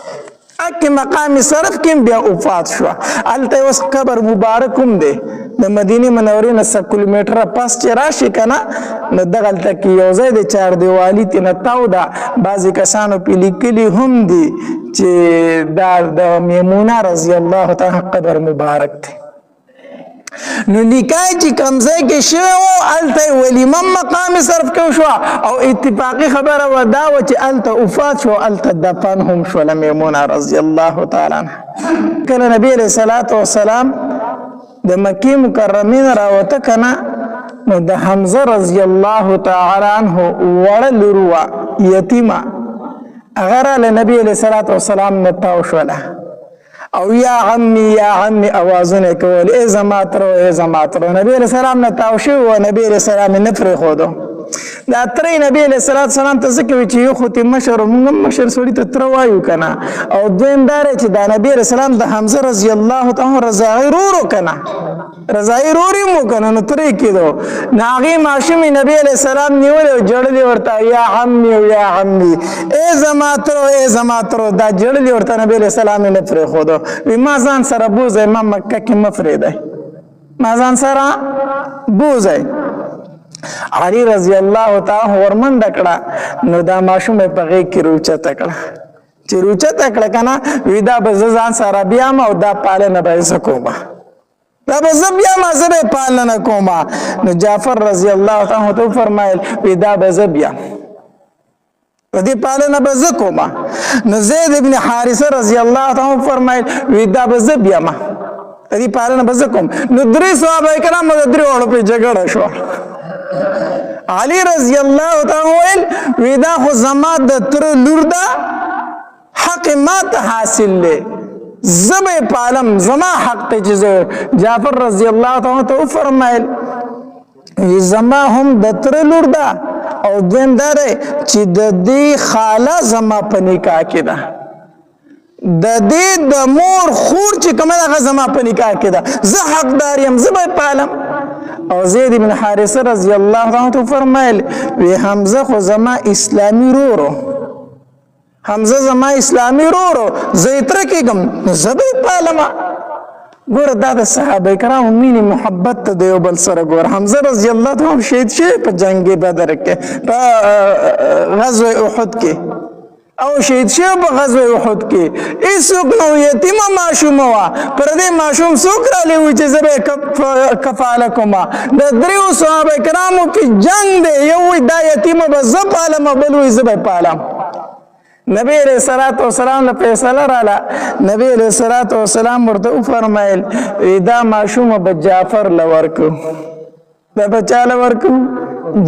اکه مقام صرف کې بیا وفات شوه هلته اوس قبر مبارک هم دی د مدینې منورې نه 100 کیلومتره پس چې راشي کنه نو دغلته کې یو ځای د چاردیوالي تېنه تاو ده بعضې کسانو پې لیکلي هم دي چې دا د میمونه رضی الله تعالی قبر مبارک دی نو نکاح چې کوم ځای کې شوی و هلته ولیمه مقام صرف کې شوه او اتفاقي خبره و دا وه چې هلته وفات شو هلته دفن هم شوله میمونه رضی الله تعالی عنها کله نبی علیه الصلاة والسلام د مکې مکرمې نه راوته کنه نو د حمزه رضی الله تعالی عنه وړه لور وه یتیمه هغه راله نبی علیه الصلاة والسلام نه تاو شوله او یا عمی اوازونه کول ای زما ترو ای زما ترو نبی علیہ السلام نه تاو شو و نبی علیہ السلام نه پرېښودو دا ترې نبی علیه الصلاة والسلام ته ځکه وي چې یو خو تې مشر موږ هم مشر سړي ته تره وایو که نه او دویم دا دی چې دا نبی علیه السلام د حمزه رضی الله تعالی رضاعي ورور و که نه رضاعي ورور یې مو که نه نو تره یې کېدو نو هغې ماشوم نبی علیه السلام نیولی او ژړلې ورته یا عمي او یا عمي ای زما ترو ای زما ترو دا ژړلې ورته نبی علیه السلام یې نه پرېښودو وي ما ځان سره بوځئ ما مکه کې مه پرېږدئ ما ځان سره بوځئ علي رضی الله تعالی ورمنډه کړه نو دا ماشوم یې په غېږ کې روچته کړه چې روچته کړه که نه وي دا به زه ځان سره بیام او دا پالنه به یې زه کومه دا به زه بیام زه به یې پالنه کومه نو جعفر رضی الله تعالی ته وفرمایل وي دا به زه بیام په دې پالنه به زه کومه نو زید ابن حارثه رضی الله تعالی وفرمایل وي دا به زه بیامه په دې پالنه به زه کوم نو درې صحابه کرامو د درې واړو پرې جګړه شوه علي رضی الله تعالی ویل وی دا خو زما د تره لور ده حق ما ته حاصل دی زه به یې پالم زما حق دی چې زه جعفر رضی الله تعالی ته وفرمایل وی زما هم د تره لور ده او دویم دا دی چې د دې خاله زما په نکاح کې ده د دې د مور خور چې کومه ده هغه زما په نکاح کې ده زه حقدار یم زه به یې پالم او زید بن حارثه رضی الله عنه فرمایل وی حمزه خو زما اسلامی رورو حمزه زما اسلامی رورو زه یې تره کېږم زه به یې پالمه ګوره دا د صحابه کرامو مینې محبت ته د یو بل سره ګوره حمزه رضی الله عنه شهید شوی په جنګ بدر کې په غزوه احد کې او شهید شوی په غزوه احد کې هېڅوک نو یتیمه ماشومه وه پر دې ماشوم څوک رالی وي چې زه به یې کفاله کومه د دریو صحابه کرامو کې جنګ دی یو وایي دا یتیمه به زه پالم بل وایي زه به یې پالم نبی علیہ الصلوۃ والسلام له فیصله رااله نبی علیہ الصلوۃ والسلام ورته وفرمایل دا ماشومه به جعفر له ورکو دا به چا له ورکو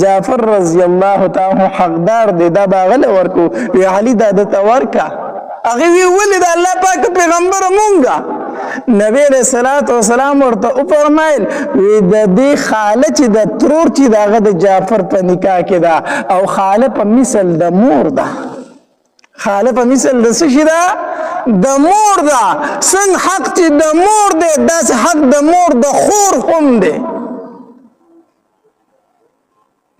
جعفر رضی الله تعالی حقدار دی دا به هغه له ورکو وی علي دا درته ورکه هغې وی ولې د الله پاک پیغمبره مونږه نبی علیہ الصلوۃ والسلام ورته وفرمایل وی د دې خاله چې د ترور چې د هغه د جعفر په نکاح کې ده او خاله په مثل د مور ده خاله په مثل د څه شي ده د مور ده څنګه حق چې د مور دی داسې حق د مور د خور هم دی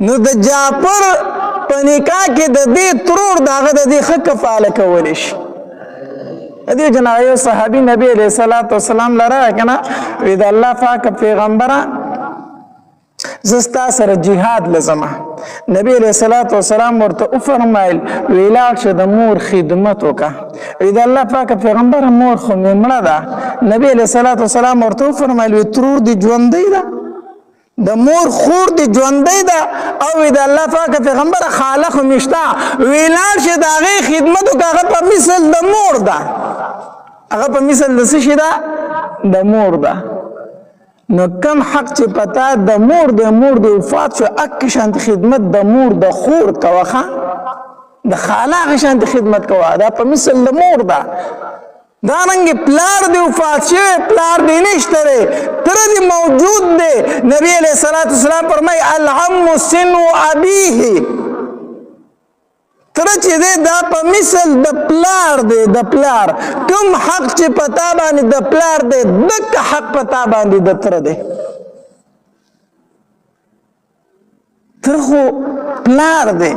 نو د جعفر په نکاح کې د دې ترور د هغه د دې ښه کفاله کولی شي د دې جنا یو صحابي نبی علیه الصلاۃ والسلام لره که نه وی د الله پاک پیغمبره زه ستا سره جهاد لزمه نبی علیہ الصلوۃ والسلام ورته وفرمایل وی لاړ شه د مور خدمت وکړه وی د الله پاک پیغمبر مور خو مې مړه ده نبی علیہ الصلوۃ والسلام ورته وفرمایل وی ترور دې ژوندۍ ده د مور خور دې ژوندۍ ده او وی د الله پاک پیغمبر خاله خو مې شته وی لاړ شه د هغې خدمت وکړه هغه په مثل د مور ده هغه په مثل د څه شي ده د مور ده نو کم حق چې پتا د مور د وفات شو اک شانت خدمت د مور د خور کوخه د خاله شانت خدمت کوه دا په مثل د مور ده دا رنګ پلار د وفات شوی پلار دی نشته دی تره دی موجود دی نبی علیہ الصلوۃ والسلام فرمای العم سن ابیه تره چې دی دا په مثل د پلار دی د پلار کوم حق چې پتا باندې د پلار دی دک حق پتا باندې د تره دی تر خو پلار دی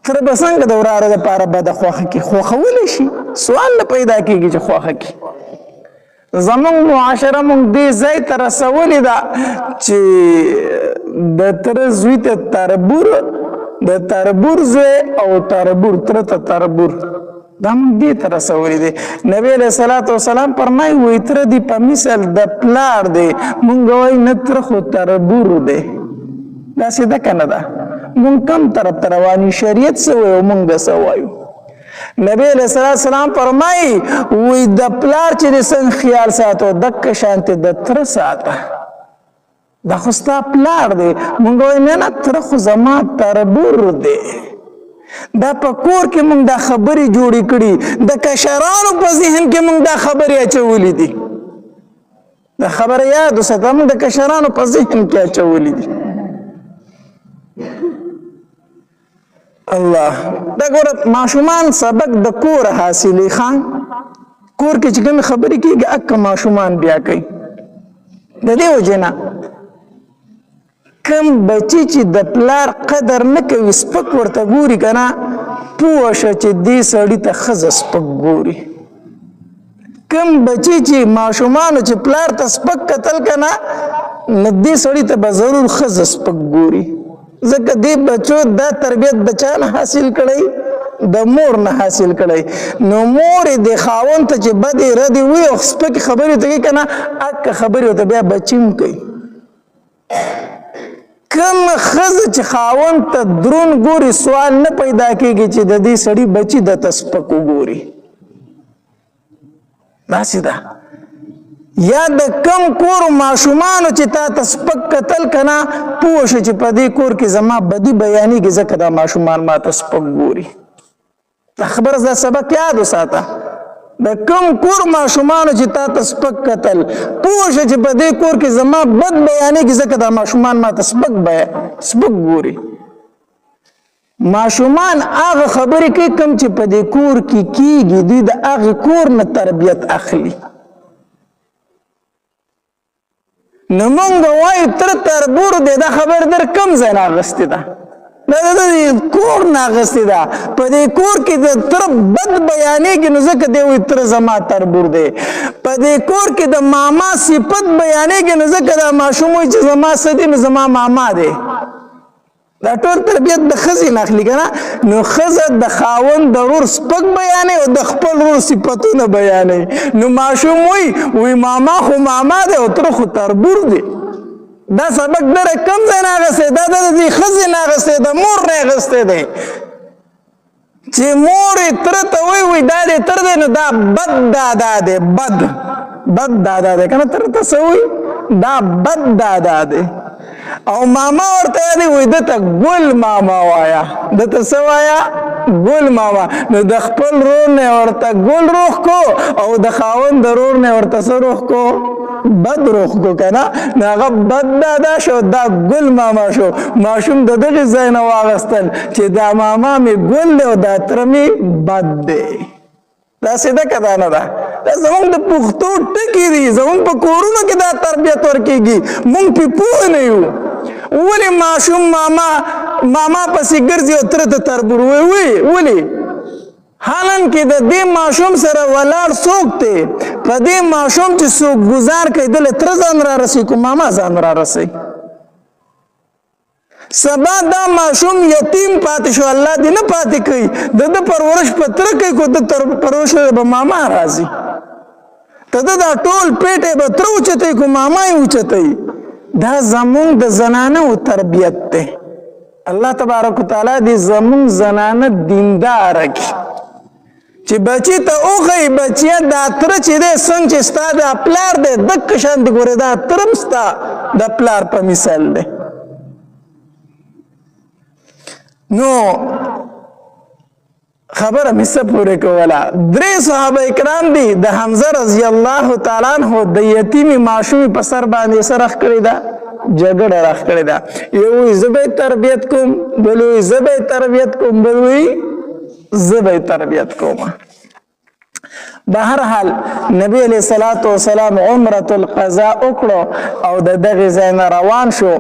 تر به څنګه د وراره دپاره بده خوښه کړي خوښولی شي سوال نه پیدا کېږي چې خوښه کړي زمونږ معاشره مونږ دې ځای ته رسولې ده چې د تره زوی ته تربور د تربور زوی او تربور تره ته تربور دا مونږ دې ته رسولې دی نبی علیہ الصلوۃ والسلام فرمایي وایي تره دې په مثل د پلار دی مونږ وایي نه تره خو تربور دی داسې ده که نه ده مونږ کم طرف ته رواني شریعت څه وایي او مونږ څه وایو نبی علیہ السلام فرمایي وایي د پلار چې د څنګه خیال ساتو دکه شانتې د تره ساته دا خو ستا پلار دی مونږ وایو نه نه تره خو زما تربور دی دا په کور کې مونږ دا خبرې جوړې کړي د کشرانو په ذهن کې مونږ دا خبرې اچولې دي دا خبره یاد وساته مونږ د کشرانو په ذهن کې اچولې دي الله دا ګوره ماشومان سبق د کور حاصلې خان کور کې چې کوم خبرې کېږي اکه ماشومان بیا کوي د دې وجې نه کم بچی چې د پلار قدر نه کوي سپک ورته ګوري که نه پوه شه چې دې سړي ته ښځه سپک ګوري کم بچی چې ماشومانو چې پلار ته سپک کتل که نه نو دې سړي ته به ضرور ښځه سپک ګوري ځکه دې بچو دا تربیت د چا نه حاصل کړی د مور نه حاصل کړی نو مور د خاوند ته چې بدې ردې وي او سپکې خبرې ته کوي که نه اکه خبرې ورته بیا بچي هم کوي کم ښځه چې خاوند ته درون ګوري سوال نه پیدا کېږي چې د دې سړي بچي درته سپک وګوري داسې ده یا د کم کور ماشومانو چې تا ته سپک کتل که نه پوه شه چې په دې کور کې زما بدي بیانېږي ځکه دا ماشومان ما ته سپک ګوري دا خبره دا سبق یاد وساته د کم کور ماشومانو چې تا ته سپک کتل پوه شه چې په دې کور کې زما بد بیانېږي ځکه دا ماشومان ما ته سپک ګوري ماشومان هغه خبرې کوي کوم چې په دې کور کې کېږي دوی د هغې کور نه تربیت اخلي نو مونږ وایو تر تربور دی دا خبر در کم ځای نه اخیستې ده دا د کور نه اخیستې ده په دې کور کې د تر بد بیانېږي نو ځکه دی وایي تر زما تربور دی په دې کور کې د ماما صفت بیانېږي نو ځکه دا ماشوم وایي چې زما څه دی نو زما ماما دی دا ټول تربیت د ښځې نه اخلي که نه نو ښځه د خاوند د ورور سپک بیانوي او د خپل ورور صفتونه بیانوي نو ماشوم وایي ماما خو ماما دی او تره خو تربور دی دا سبق دره کم ځای نه اخیستی دا د دې ښځې نه اخیستی د مور نه اخیستی دی چې مور یې تره ته وایي دا دی تر دی نو دا بد دادا دی بد دادا دی که نه تره ته څه وایي دا بد دادا دی او ماما ورته یادی وای دته ګل ماما وایا دته څه وایا ګل ماما نو د خپل رور نه ورته ګل روح کو او د خاوند د رور نه ورته څه روح کو بد روح کو که نه نو هغه بد دادا شو دا ګل ماما شو ماشوم د دغې ځای نه واغستل چې دا ماما مې ګل دی او دا تره مې بد دی دا سیده که دا نه ده دا زمونږ د پښتو ټکي دي زمونږ په کورونو کې دا تربیت ورکېږي مونږ پې پوه نه یو ولې ماشوم ماما پسې ګرځي او تره ته تربور وایي ولې حالان کې د دې ماشوم سره ولاړ څوک دی په دې ماشوم چې څوک ګزار کوي دله تره ځان را رسوي که ماما ځان را رسوي سبا دا ماشوم یتیم پاتې شو الله دې نه پاتې کوي د ده پرورش په تره کوي خو د پرورش به ماما راځي ته دا ټول پیټې به تره اوچتوي خو ماما یې اوچتوي دا زمونږ د زنانو تربیت دی الله تبارک وتعالی دې زمونږ زنانه دینداره کړي چې بچي ته وښایي بچیه دا تره چې دی څنګه چې ستا دا پلار دی دقه شانتې ګورې دا تره هم ستا د پلار په مثال دی نو خبره مې څه پورې کوله 3 صحابه کرام دي د حمزه رضی الله تعالی عنہ د یتیمې ماشومې په سر باندې څه راخ کړې ده جګړه راخ کړې ده یو وایي زه به یې تربیت کوم بل وایي زه به یې تربیت کوم بل وایي زه به یې تربیت کوم بهرحال نبی علیه الصلاة والسلام عمرة القضاء وکړو او د دغې ځای نه روان شو